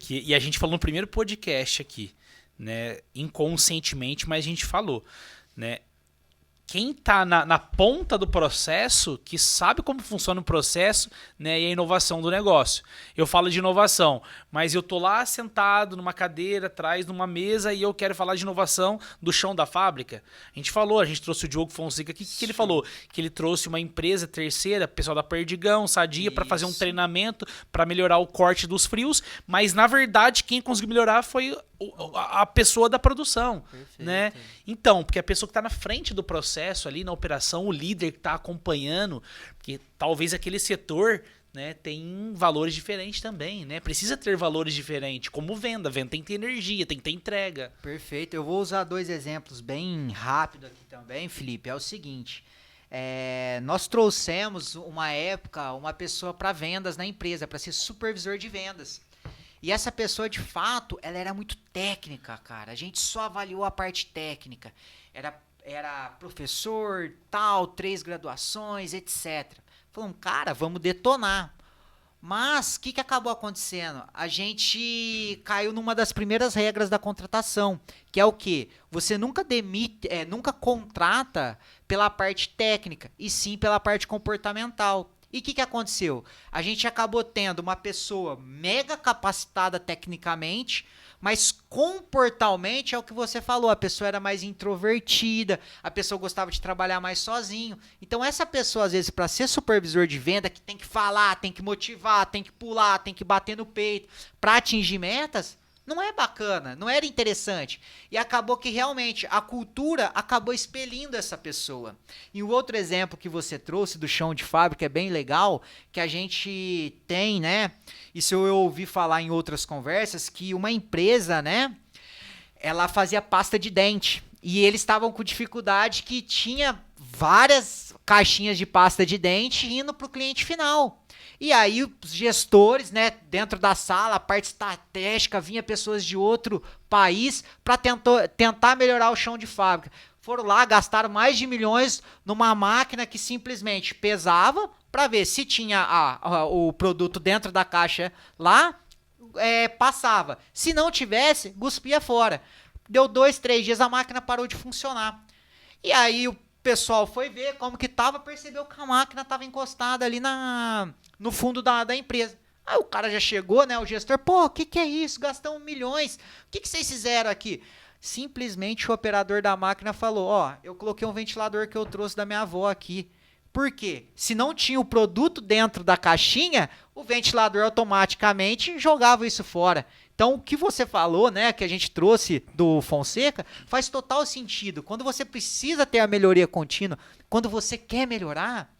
e a gente falou no primeiro podcast aqui, né, inconscientemente, mas a gente falou, né? Quem está na ponta do processo, que sabe como funciona o processo, né, e a inovação do negócio. Eu falo de inovação, mas eu tô lá sentado numa cadeira, atrás de uma mesa, e eu quero falar de inovação do chão da fábrica. A gente trouxe o Diogo Fonseca aqui, que ele falou? Que ele trouxe uma empresa terceira, pessoal da Perdigão, Sadia, para fazer um treinamento para melhorar o corte dos frios, mas na verdade quem conseguiu melhorar foi a pessoa da produção. Perfeito. Né? Então, porque a pessoa que está na frente do processo ali na operação, o líder que está acompanhando, porque talvez aquele setor, né, tem valores diferentes também, né? Precisa ter valores diferentes, como venda tem que ter energia, tem que ter entrega. Perfeito. Eu vou usar 2 exemplos bem rápido aqui também, Felipe. É o seguinte, nós trouxemos uma época uma pessoa para vendas na empresa, para ser supervisor de vendas. E essa pessoa, de fato, ela era muito técnica, cara. A gente só avaliou a parte técnica. Era professor, tal, 3 graduações, etc. Falamos, cara, vamos detonar. Mas, o que acabou acontecendo? A gente caiu numa das primeiras regras da contratação, que é o quê? Você nunca nunca contrata pela parte técnica, e sim pela parte comportamental. E o que aconteceu? A gente acabou tendo uma pessoa mega capacitada tecnicamente, mas comportalmente é o que você falou, a pessoa era mais introvertida, a pessoa gostava de trabalhar mais sozinho. Então essa pessoa, às vezes, para ser supervisor de venda, que tem que falar, tem que motivar, tem que pular, tem que bater no peito para atingir metas, não é bacana, não era interessante. E acabou que realmente a cultura acabou expelindo essa pessoa. E o outro exemplo que você trouxe do chão de fábrica é bem legal, que a gente tem, né? Isso eu ouvi falar em outras conversas, que uma empresa, né? Ela fazia pasta de dente. E eles estavam com dificuldade que tinha várias caixinhas de pasta de dente indo para o cliente final. E aí os gestores, né, dentro da sala, a parte estratégica, vinha pessoas de outro país para tentar melhorar o chão de fábrica. Foram lá, gastaram mais de milhões numa máquina que simplesmente pesava para ver se tinha o produto dentro da caixa lá, passava. Se não tivesse, cuspia fora. Deu 2, 3 dias, a máquina parou de funcionar. E aí o pessoal foi ver como que tava, percebeu que a máquina tava encostada ali no fundo da empresa. Aí o cara já chegou, né, o gestor, o que é isso? Gastamos milhões. O que vocês fizeram aqui? Simplesmente o operador da máquina falou, eu coloquei um ventilador que eu trouxe da minha avó aqui. Por quê? Se não tinha o produto dentro da caixinha, o ventilador automaticamente jogava isso fora. Então, o que você falou, né, que a gente trouxe do Fonseca, faz total sentido. Quando você precisa ter a melhoria contínua, quando você quer melhorar,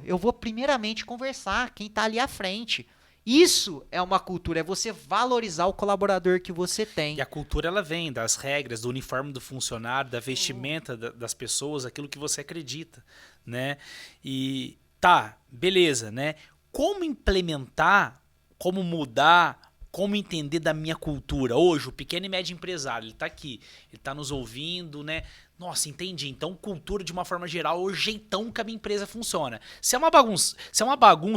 eu vou primeiramente conversar quem está ali à frente. Isso é uma cultura, é você valorizar o colaborador que você tem. E a cultura ela vem das regras, do uniforme do funcionário, da vestimenta das pessoas, aquilo que você acredita, né? E tá, beleza, né? Como implementar, como mudar, como entender da minha cultura? Hoje, o pequeno e médio empresário, ele tá aqui, ele tá nos ouvindo, né? Nossa, entendi. Então, cultura de uma forma geral, é o jeitão que a minha empresa funciona. Se é uma bagunça,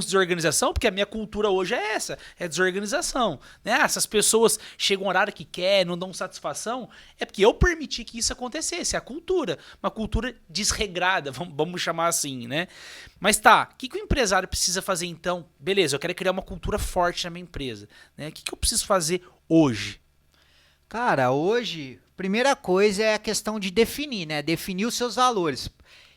desorganização, porque a minha cultura hoje é essa, é desorganização, né? Essas pessoas chegam no horário que quer, não dão satisfação, é porque eu permiti que isso acontecesse, é a cultura, uma cultura desregrada, vamos chamar assim, né? Mas tá, o que o empresário precisa fazer então? Beleza, eu quero criar uma cultura forte na minha empresa, né? O que eu preciso fazer hoje? Cara, hoje, primeira coisa é a questão de definir, né? Definir os seus valores.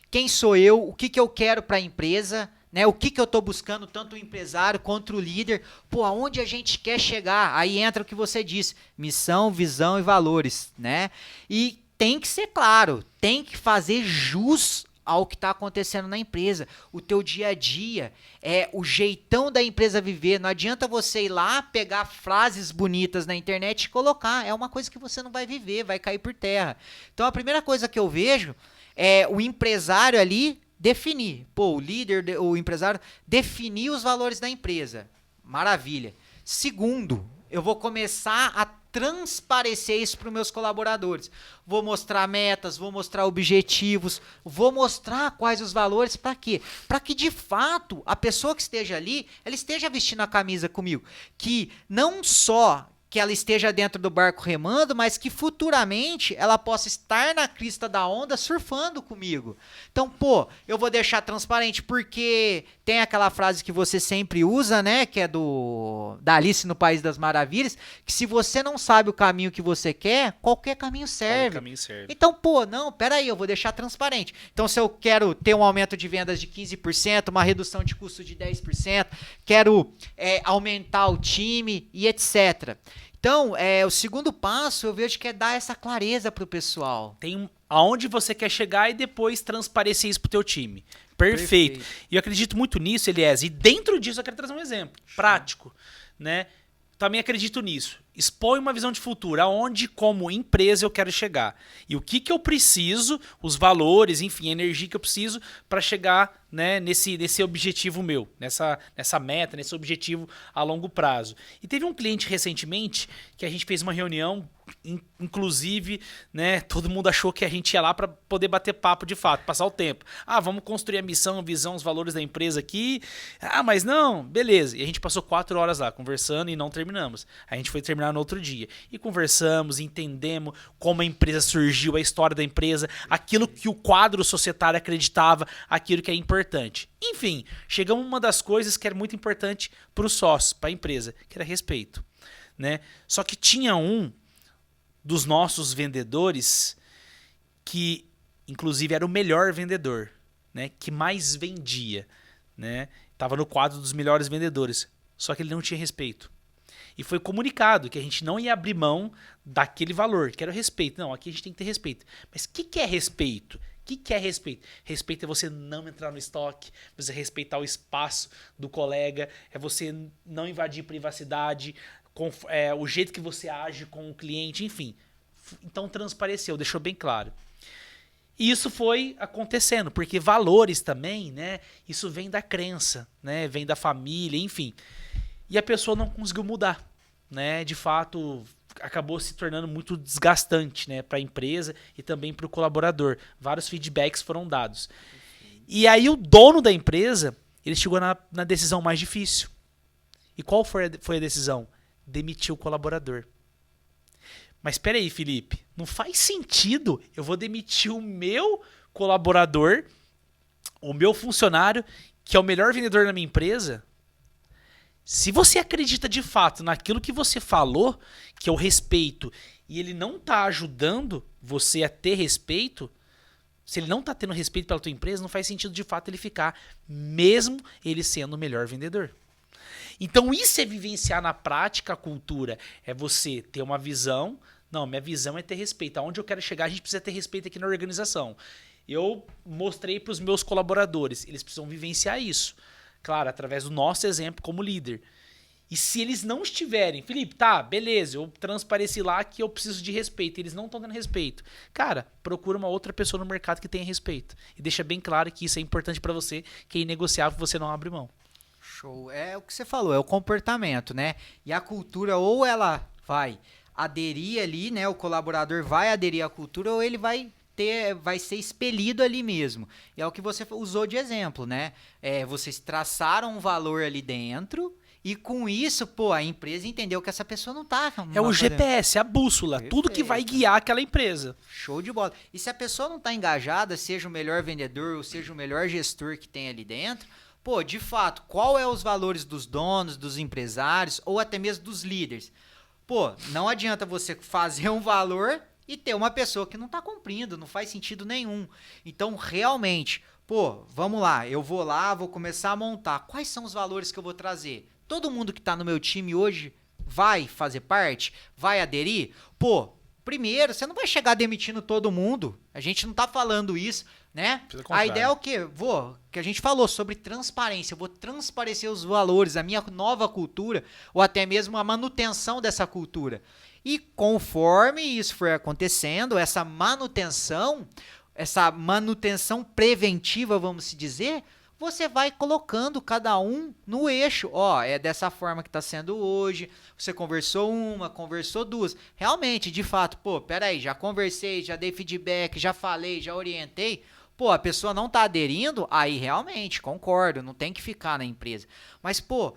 Quem sou eu? O que eu quero para a empresa? Né? O que eu estou buscando, tanto o empresário quanto o líder? Pô, aonde a gente quer chegar? Aí entra o que você disse: missão, visão e valores, né? E tem que ser claro, tem que fazer jus ao que está acontecendo na empresa. O teu dia a dia é o jeitão da empresa viver. Não adianta você ir lá, pegar frases bonitas na internet e colocar. É uma coisa que você não vai viver, vai cair por terra. Então a primeira coisa que eu vejo é o empresário ali definir. Pô, o líder, o empresário, definir os valores da empresa. Maravilha. Segundo, eu vou começar a transparecer isso para os meus colaboradores. Vou mostrar metas, vou mostrar objetivos, vou mostrar quais os valores, para quê? Para que de fato a pessoa que esteja ali, ela esteja vestindo a camisa comigo, que não só que ela esteja dentro do barco remando, mas que futuramente ela possa estar na crista da onda surfando comigo. Então, pô, eu vou deixar transparente, porque tem aquela frase que você sempre usa, né, que é da Alice no País das Maravilhas, que se você não sabe o caminho que você quer, qualquer caminho serve. Qualquer caminho serve. Então, pô, não, peraí, eu vou deixar transparente. Então, se eu quero ter um aumento de vendas de 15%, uma redução de custo de 10%, quero aumentar o time e etc. Então, o segundo passo eu vejo que é dar essa clareza pro pessoal. Tem aonde você quer chegar e depois transparecer isso pro teu time. Perfeito. E eu acredito muito nisso, Elias. E dentro disso eu quero trazer um exemplo prático, né? Também acredito nisso. Expõe uma visão de futuro, aonde como empresa eu quero chegar. E o que eu preciso, os valores, enfim, a energia que eu preciso para chegar, né, nesse objetivo meu, nessa meta, nesse objetivo a longo prazo. E teve um cliente recentemente que a gente fez uma reunião, inclusive, né, todo mundo achou que a gente ia lá para poder bater papo de fato, passar o tempo. Ah, vamos construir a missão, a visão, os valores da empresa aqui. Ah, mas não, beleza. E a gente passou 4 horas lá conversando e não terminamos. A gente foi terminar no outro dia. E conversamos, entendemos como a empresa surgiu, a história da empresa, aquilo que o quadro societário acreditava, aquilo que é importante. Enfim, chegamos a uma das coisas que era muito importante para os sócios, para a empresa, que era respeito, né? Só que tinha um dos nossos vendedores que, inclusive, era o melhor vendedor, né? Que mais vendia, né? Tava no quadro dos melhores vendedores. Só que ele não tinha respeito. E foi comunicado que a gente não ia abrir mão daquele valor, que era o respeito. Não, aqui a gente tem que ter respeito. Mas o que é respeito? O que é respeito? Respeito é você não entrar no estoque, você respeitar o espaço do colega, é você não invadir privacidade, o jeito que você age com o cliente, enfim. Então transpareceu, deixou bem claro. E isso foi acontecendo, porque valores também, né? Isso vem da crença, né? Vem da família, enfim. E a pessoa não conseguiu mudar, né? De fato, acabou se tornando muito desgastante, né? Para a empresa e também para o colaborador. Vários feedbacks foram dados. E aí o dono da empresa, ele chegou na decisão mais difícil. E qual foi a decisão? Demitir o colaborador. Mas espera aí, Felipe, não faz sentido eu vou demitir o meu colaborador, o meu funcionário, que é o melhor vendedor da minha empresa? Se você acredita de fato naquilo que você falou, que é o respeito, e ele não está ajudando você a ter respeito, se ele não está tendo respeito pela tua empresa, não faz sentido de fato ele ficar, mesmo ele sendo o melhor vendedor. Então isso é vivenciar na prática a cultura, é você ter uma visão. Não, minha visão é ter respeito. Aonde eu quero chegar, a gente precisa ter respeito aqui na organização. Eu mostrei para os meus colaboradores, eles precisam vivenciar isso. Claro, através do nosso exemplo como líder. E se eles não estiverem, Felipe, tá, beleza, eu transpareci lá que eu preciso de respeito, eles não estão dando respeito. Cara, procura uma outra pessoa no mercado que tenha respeito. E deixa bem claro que isso é importante pra você, que é inegociável, você não abre mão. Show. É o que você falou, é o comportamento, né? E a cultura, ou ela vai aderir ali, né? O colaborador vai aderir à cultura, ou ele vai ser expelido ali mesmo. E é o que você usou de exemplo, né? Vocês traçaram um valor ali dentro. E com isso, pô, a empresa entendeu que essa pessoa não tá. É o GPS, a bússola, Perfeito. tudo que vai guiar aquela empresa. Show de bola. E se a pessoa não tá engajada, seja o melhor vendedor ou seja o melhor gestor que tem ali dentro, pô, de fato, qual é os valores dos donos, dos empresários ou até mesmo dos líderes? Pô, não adianta você fazer um valor e ter uma pessoa que não tá cumprindo, não faz sentido nenhum. Então, realmente, pô, vamos lá, eu vou lá, vou começar a montar. Quais são os valores que eu vou trazer? Todo mundo que tá no meu time hoje vai fazer parte? Vai aderir? Pô, primeiro, você não vai chegar demitindo todo mundo. A gente não tá falando isso, né? A ideia é o quê? Que a gente falou sobre transparência. Eu vou transparecer os valores, a minha nova cultura, ou até mesmo a manutenção dessa cultura. E conforme isso for acontecendo, essa manutenção preventiva, vamos se dizer, você vai colocando cada um no eixo. Ó, é dessa forma que está sendo hoje. Você conversou uma, conversou duas. Realmente, de fato, pô, peraí, já conversei, já dei feedback, já falei, já orientei. Pô, a pessoa não tá aderindo, aí realmente, concordo, não tem que ficar na empresa. Mas, pô,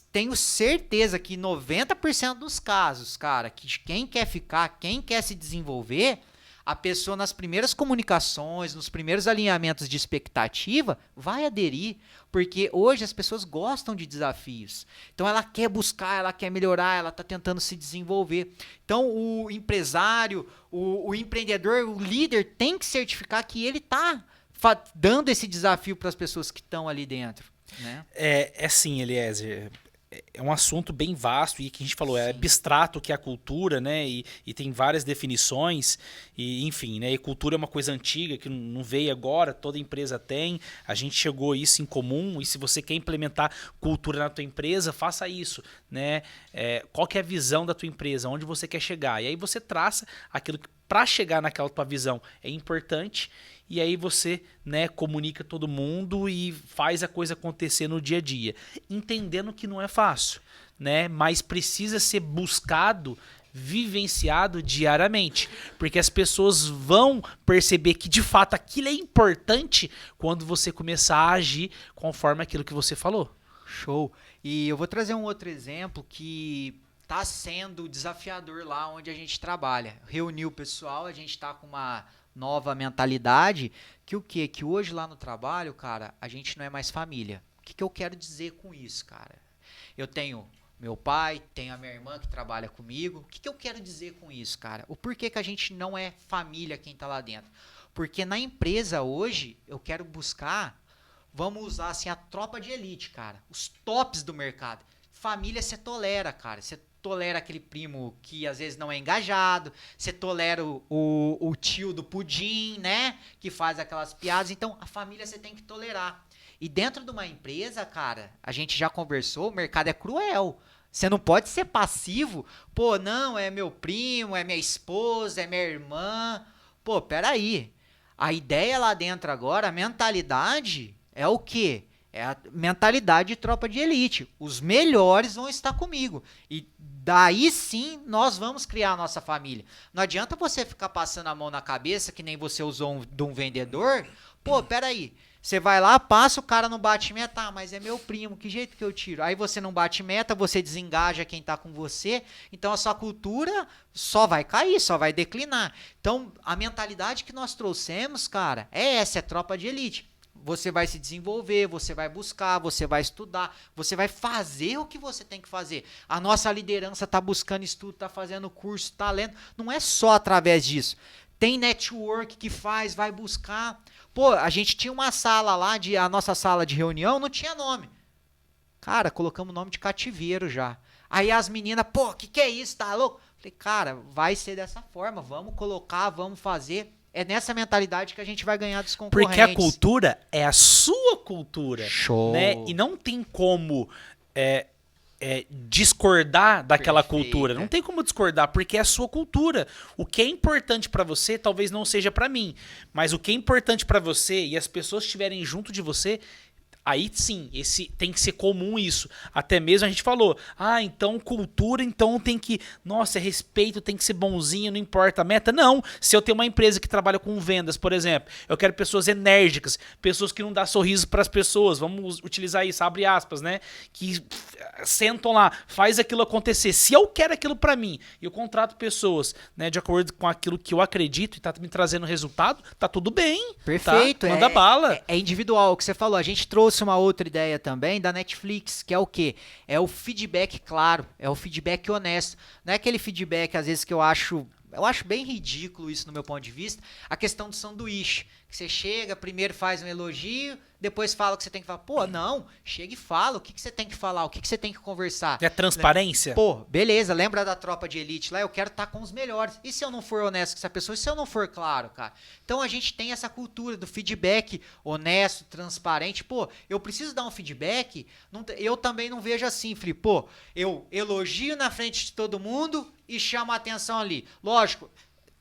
tenho certeza que 90% dos casos, cara, que quem quer ficar, quem quer se desenvolver, a pessoa nas primeiras comunicações, nos primeiros alinhamentos de expectativa, vai aderir, porque hoje as pessoas gostam de desafios. Então ela quer buscar, ela quer melhorar, ela está tentando se desenvolver. Então o empresário, o empreendedor, o líder tem que certificar que ele está dando esse desafio para as pessoas que estão ali dentro. Né? É sim, Eliezer. É um assunto bem vasto e que a gente falou, é abstrato que é a cultura, né? E tem várias definições, e enfim, né? E cultura é uma coisa antiga que não veio agora, toda empresa tem, a gente chegou a isso em comum, e se você quer implementar cultura na tua empresa, faça isso, né? Qual que é a visão da tua empresa, onde você quer chegar, e aí você traça aquilo que para chegar naquela tua visão é importante. E aí você, né, comunica todo mundo e faz a coisa acontecer no dia a dia. Entendendo que não é fácil, né? Mas precisa ser buscado, vivenciado diariamente. Porque as pessoas vão perceber que de fato aquilo é importante quando você começar a agir conforme aquilo que você falou. Show. E eu vou trazer um outro exemplo que está sendo desafiador lá onde a gente trabalha. Reuniu o pessoal, a gente está com uma nova mentalidade, que o quê? Que hoje lá no trabalho, cara, a gente não é mais família. O que eu quero dizer com isso, cara? Eu tenho meu pai, tenho a minha irmã que trabalha comigo. O que eu quero dizer com isso, cara? O porquê que a gente não é família quem tá lá dentro? Porque na empresa hoje, eu quero buscar, vamos usar assim, a tropa de elite, cara. Os tops do mercado. Família você tolera, cara. Você tolera aquele primo que às vezes não é engajado, você tolera o tio do pudim, né, que faz aquelas piadas, então a família você tem que tolerar. E dentro de uma empresa, cara, a gente já conversou, o mercado é cruel, você não pode ser passivo, pô, não, é meu primo, é minha esposa, é minha irmã, pô, peraí, a ideia lá dentro agora, a mentalidade é o quê? É a mentalidade de tropa de elite. Os melhores vão estar comigo. E daí sim nós vamos criar a nossa família. Não adianta você ficar passando a mão na cabeça, que nem você usou de um vendedor. Pô, peraí. Você vai lá, passa, o cara não bate meta. Ah, mas é meu primo, que jeito que eu tiro? Aí você não bate meta, você desengaja quem tá com você. Então a sua cultura só vai cair, só vai declinar. Então a mentalidade que nós trouxemos, cara, é essa, é tropa de elite. Você vai se desenvolver, você vai buscar, você vai estudar, você vai fazer o que você tem que fazer. A nossa liderança está buscando estudo, está fazendo curso, está lendo. Não é só através disso. Tem network que faz, vai buscar. Pô, a gente tinha uma sala lá, a nossa sala de reunião não tinha nome. Cara, colocamos o nome de cativeiro já. Aí as meninas, pô, que é isso, tá louco? Falei, cara, vai ser dessa forma, vamos colocar, vamos fazer. É nessa mentalidade que a gente vai ganhar dos concorrentes. Porque a cultura é a sua cultura. Show. Né? E não tem como discordar daquela Perfeita. cultura. Não tem como discordar, porque é a sua cultura. O que é importante pra você talvez não seja pra mim, mas o que é importante pra você e as pessoas estiverem junto de você, aí sim, tem que ser comum isso. Até mesmo a gente falou, então cultura, então tem que, nossa, respeito, tem que ser bonzinho, não importa a meta. Não, se eu tenho uma empresa que trabalha com vendas, por exemplo, eu quero pessoas enérgicas, pessoas que não dão sorriso para as pessoas, vamos utilizar isso, abre aspas, né? Que sentam lá, faz aquilo acontecer. Se eu quero aquilo para mim, e eu contrato pessoas, né, de acordo com aquilo que eu acredito e tá me trazendo resultado, tá tudo bem. Perfeito. Tá? Manda bala. É individual, o que você falou. A gente trouxe uma outra ideia também da Netflix, que é o quê? É o feedback claro, é o feedback honesto. Não é aquele feedback, às vezes, que eu acho bem ridículo isso no meu ponto de vista, a questão do sanduíche. Que você chega, primeiro faz um elogio, depois fala o que você tem que falar. Pô, não, chega e fala o que você tem que falar, o que você tem que conversar. É transparência? Pô, beleza, lembra da tropa de elite lá? Eu quero estar com os melhores. E se eu não for honesto com essa pessoa? E se eu não for claro, cara? Então a gente tem essa cultura do feedback honesto, transparente. Pô, eu preciso dar um feedback. Eu também não vejo assim, Felipe. Pô, eu elogio na frente de todo mundo e chamo a atenção ali. Lógico,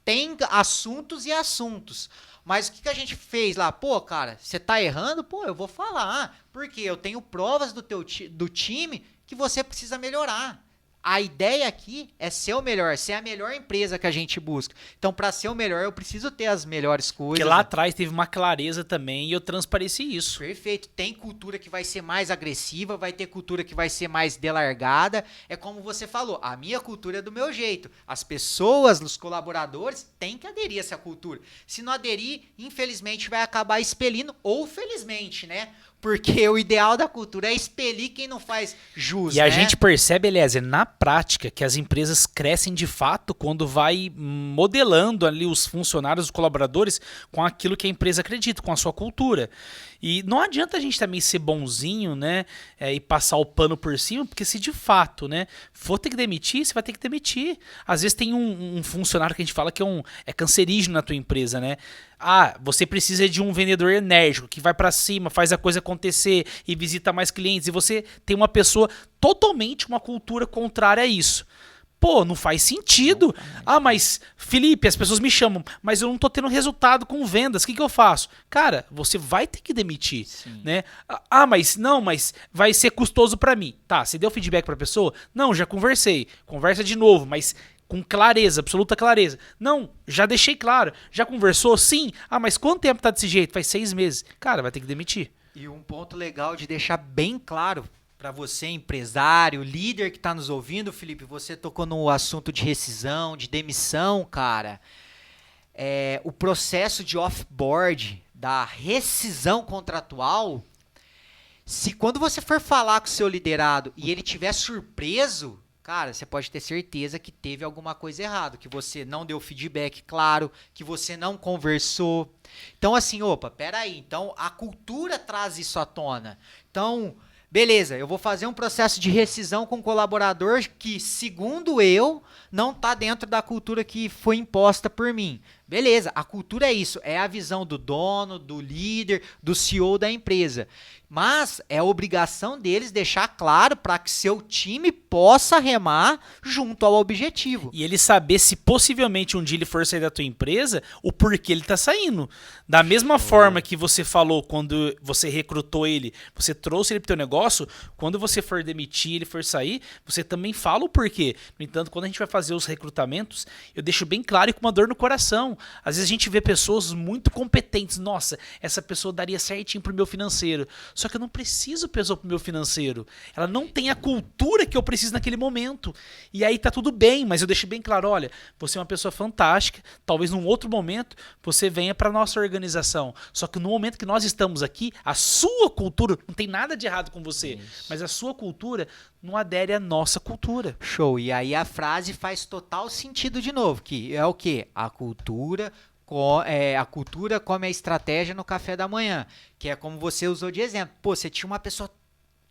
tem assuntos e assuntos. Mas o que a gente fez lá? Pô, cara, você tá errando? Pô, eu vou falar. Porque eu tenho provas do time que você precisa melhorar. A ideia aqui é ser o melhor, ser a melhor empresa que a gente busca. Então, para ser o melhor, eu preciso ter as melhores coisas. Porque lá atrás teve uma clareza também e eu transpareci isso. Perfeito. Tem cultura que vai ser mais agressiva, vai ter cultura que vai ser mais delargada. É como você falou, a minha cultura é do meu jeito. As pessoas, os colaboradores, têm que aderir a essa cultura. Se não aderir, infelizmente vai acabar expelindo, ou felizmente, né? Porque o ideal da cultura é expelir quem não faz jus, E a gente percebe, Eliezer, na prática, que as empresas crescem de fato quando vai modelando ali os funcionários, os colaboradores, com aquilo que a empresa acredita, com a sua cultura. E não adianta a gente também ser bonzinho, né, e passar o pano por cima, porque se de fato, né, for ter que demitir, você vai ter que demitir. Às vezes tem um funcionário que a gente fala que é cancerígeno na tua empresa, né? Você precisa de um vendedor enérgico, que vai pra cima, faz a coisa acontecer e visita mais clientes, e você tem uma pessoa totalmente uma cultura contrária a isso. Pô, não faz sentido. Mas, Felipe, as pessoas me chamam, mas eu não tô tendo resultado com vendas. O que eu faço? Cara, você vai ter que demitir, né? Mas vai ser custoso pra mim. Tá, você deu feedback pra pessoa? Não, já conversei. Conversa de novo, mas com clareza, absoluta clareza. Não, já deixei claro. Já conversou? Sim. Mas quanto tempo tá desse jeito? Faz 6 meses. Cara, vai ter que demitir. E um ponto legal de deixar bem claro para você, empresário, líder que está nos ouvindo, Felipe, você tocou no assunto de rescisão, de demissão, cara. O processo de off-board, da rescisão contratual, se quando você for falar com o seu liderado e ele tiver surpreso, cara, você pode ter certeza que teve alguma coisa errada, que você não deu feedback claro, que você não conversou. Então, assim, peraí, então a cultura traz isso à tona. Então, beleza, eu vou fazer um processo de rescisão com um colaborador que, segundo eu, não está dentro da cultura que foi imposta por mim. Beleza, a cultura é isso, é a visão do dono, do líder, do CEO da empresa. Mas é a obrigação deles deixar claro para que seu time possa remar junto ao objetivo. E ele saber se possivelmente um dia ele for sair da tua empresa, o porquê ele tá saindo. Da mesma forma que você falou quando você recrutou ele, você trouxe ele pro teu negócio, quando você for demitir, ele for sair, você também fala o porquê. No entanto, quando a gente vai fazer os recrutamentos, eu deixo bem claro e com uma dor no coração. Às vezes a gente vê pessoas muito competentes. Nossa, essa pessoa daria certinho pro meu financeiro. Só que eu não preciso pessoa pro meu financeiro. Ela não tem a cultura que eu preciso naquele momento. E aí tá tudo bem, mas eu deixo bem claro, olha, você é uma pessoa fantástica, talvez num outro momento você venha pra nossa organização. Só que no momento que nós estamos aqui, a sua cultura, não tem nada de errado com você, mas a sua cultura não adere à nossa cultura. Show. E aí a frase faz total sentido de novo, que é o quê? A cultura come a estratégia no café da manhã, que é como você usou de exemplo. Pô, você tinha uma pessoa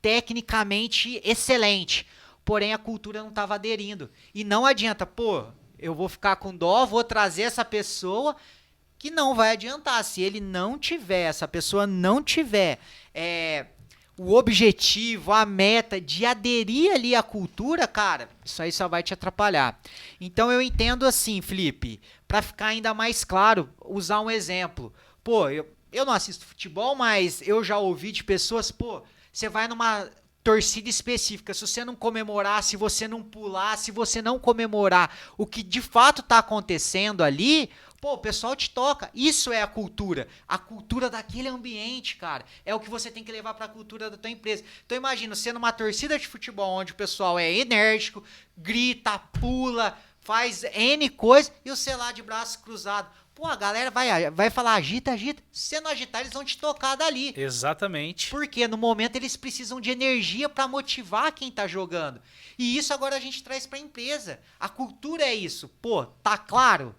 tecnicamente excelente, porém a cultura não estava aderindo. E não adianta, eu vou ficar com dó, vou trazer essa pessoa, que não vai adiantar. Se ele não tiver, essa pessoa não tiver o objetivo, a meta de aderir ali à cultura, cara, isso aí só vai te atrapalhar. Então eu entendo assim, Felipe, para ficar ainda mais claro, usar um exemplo. Pô, eu não assisto futebol, mas eu já ouvi de pessoas, pô, você vai numa torcida específica, se você não comemorar, se você não pular, se você não comemorar o que de fato tá acontecendo ali, pô, o pessoal te toca. Isso é a cultura daquele ambiente, cara. É o que você tem que levar pra cultura da tua empresa. Então imagina, você numa torcida de futebol onde o pessoal é enérgico, grita, pula, faz N coisa, e você lá de braço cruzado. Pô, a galera vai falar agita, agita. Se você não agitar, eles vão te tocar dali. Exatamente. Porque no momento eles precisam de energia para motivar quem tá jogando. E isso agora a gente traz pra empresa. A cultura é isso. Pô, tá claro?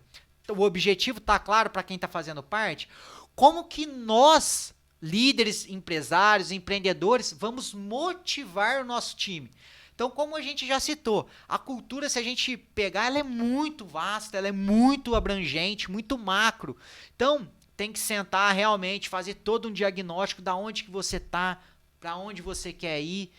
O objetivo tá claro para quem tá fazendo parte? Como que nós, líderes, empresários, empreendedores, vamos motivar o nosso time? Então, como a gente já citou, a cultura, se a gente pegar, ela é muito vasta, ela é muito abrangente, muito macro. Então, tem que sentar realmente, fazer todo um diagnóstico da onde que você tá, para onde você quer ir.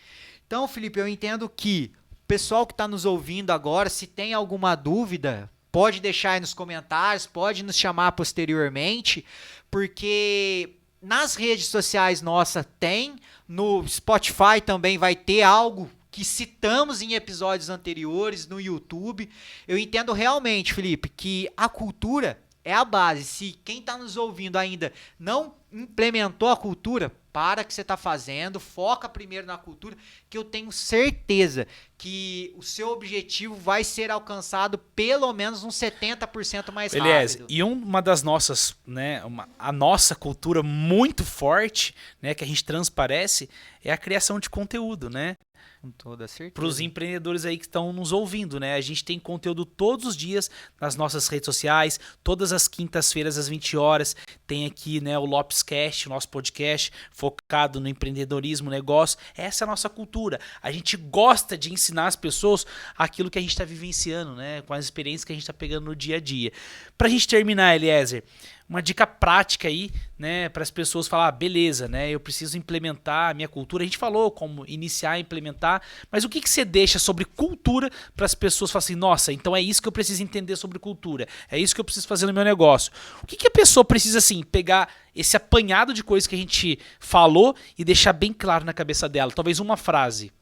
Então, Felipe, eu entendo que o pessoal que está nos ouvindo agora, se tem alguma dúvida, pode deixar aí nos comentários, pode nos chamar posteriormente, porque nas redes sociais nossa tem, no Spotify também vai ter algo que citamos em episódios anteriores, no YouTube. Eu entendo realmente, Felipe, que a cultura é a base. Se quem está nos ouvindo ainda não implementou a cultura, para o que você está fazendo, foca primeiro na cultura, que eu tenho certeza que o seu objetivo vai ser alcançado pelo menos uns 70% mais rápido. E uma das nossas, né, a nossa cultura muito forte, né, que a gente transparece, é a criação de conteúdo, né? Com toda certeza. Para os empreendedores aí que estão nos ouvindo, né? A gente tem conteúdo todos os dias nas nossas redes sociais, todas as quintas-feiras às 20 horas. Tem aqui, né, o Lopescast, o nosso podcast focado no empreendedorismo, negócio. Essa é a nossa cultura. A gente gosta de ensinar as pessoas aquilo que a gente está vivenciando, né? Com as experiências que a gente está pegando no dia a dia. Para a gente terminar, Eliezer, uma dica prática aí, né, para as pessoas falar, beleza, né, eu preciso implementar a minha cultura. A gente falou como iniciar, implementar, mas o que você deixa sobre cultura para as pessoas falarem assim, nossa, então é isso que eu preciso entender sobre cultura, é isso que eu preciso fazer no meu negócio. O que a pessoa precisa, assim, pegar esse apanhado de coisas que a gente falou e deixar bem claro na cabeça dela? Talvez uma frase.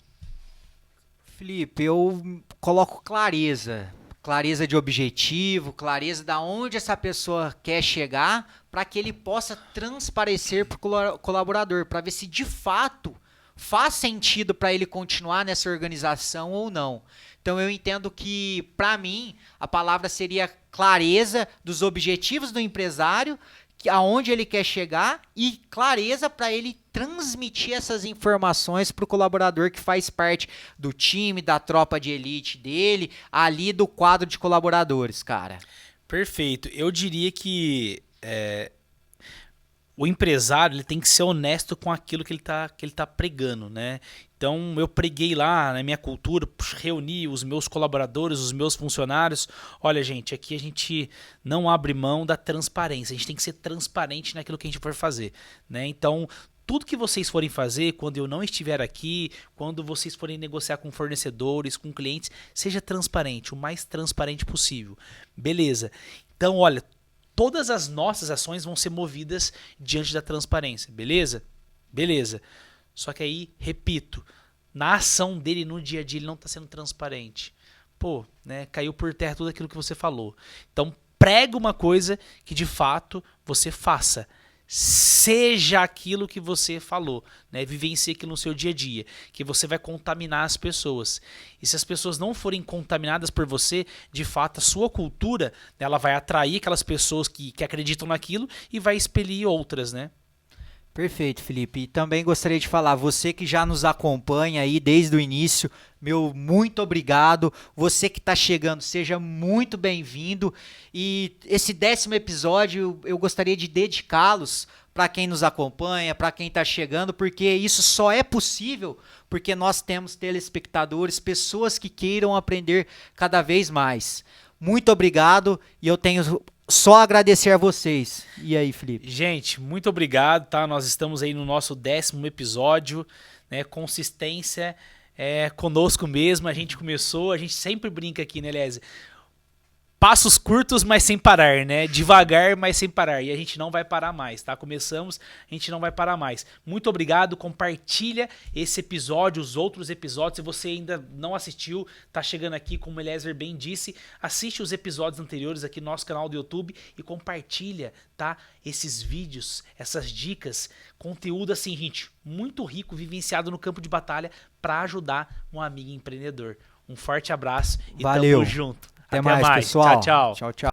Felipe, eu coloco clareza. Clareza de objetivo, clareza da onde essa pessoa quer chegar, para que ele possa transparecer para o colaborador, para ver se de fato faz sentido para ele continuar nessa organização ou não. Então eu entendo que, para mim, a palavra seria clareza dos objetivos do empresário, aonde ele quer chegar, e clareza para ele transmitir essas informações para o colaborador que faz parte do time, da tropa de elite dele, ali do quadro de colaboradores, cara. Perfeito. Eu diria que o empresário ele tem que ser honesto com aquilo que ele tá pregando, né? Então eu preguei lá na minha cultura, reuni os meus colaboradores, os meus funcionários. Olha, gente, aqui a gente não abre mão da transparência. A gente tem que ser transparente naquilo que a gente for fazer, né? Então tudo que vocês forem fazer, quando eu não estiver aqui, quando vocês forem negociar com fornecedores, com clientes, seja transparente, o mais transparente possível. Beleza. Então, olha, todas as nossas ações vão ser movidas diante da transparência, beleza? Beleza. Só que aí, repito, na ação dele no dia a dia ele não está sendo transparente. Pô, né, caiu por terra tudo aquilo que você falou. Então, prega uma coisa que de fato você faça. Seja aquilo que você falou, né? Vivencie aquilo no seu dia a dia, que você vai contaminar as pessoas. E se as pessoas não forem contaminadas por você, de fato a sua cultura, ela vai atrair aquelas pessoas que acreditam naquilo e vai expelir outras, né? Perfeito, Felipe. E também gostaria de falar, você que já nos acompanha aí desde o início, meu muito obrigado. Você que está chegando, seja muito bem-vindo. E esse 10º episódio eu gostaria de dedicá-los para quem nos acompanha, para quem está chegando, porque isso só é possível porque nós temos telespectadores, pessoas que queiram aprender cada vez mais. muito obrigado e eu tenho só a agradecer a vocês. E aí, Felipe? Gente, muito obrigado, tá? Nós estamos aí no nosso 10º episódio, né? Consistência é conosco mesmo, a gente começou, a gente sempre brinca aqui, né, Eliezer? Passos curtos, mas sem parar, né? Devagar, mas sem parar. E a gente não vai parar mais, tá? Começamos, a gente não vai parar mais. Muito obrigado, compartilha esse episódio, os outros episódios. Se você ainda não assistiu, tá chegando aqui, como o Eliezer bem disse, assiste os episódios anteriores aqui no nosso canal do YouTube e compartilha, tá? Esses vídeos, essas dicas, conteúdo assim, gente, muito rico, vivenciado no campo de batalha para ajudar um amigo empreendedor. Um forte abraço e Valeu. tamo junto. Até mais, pessoal. Tchau, tchau. Tchau, tchau.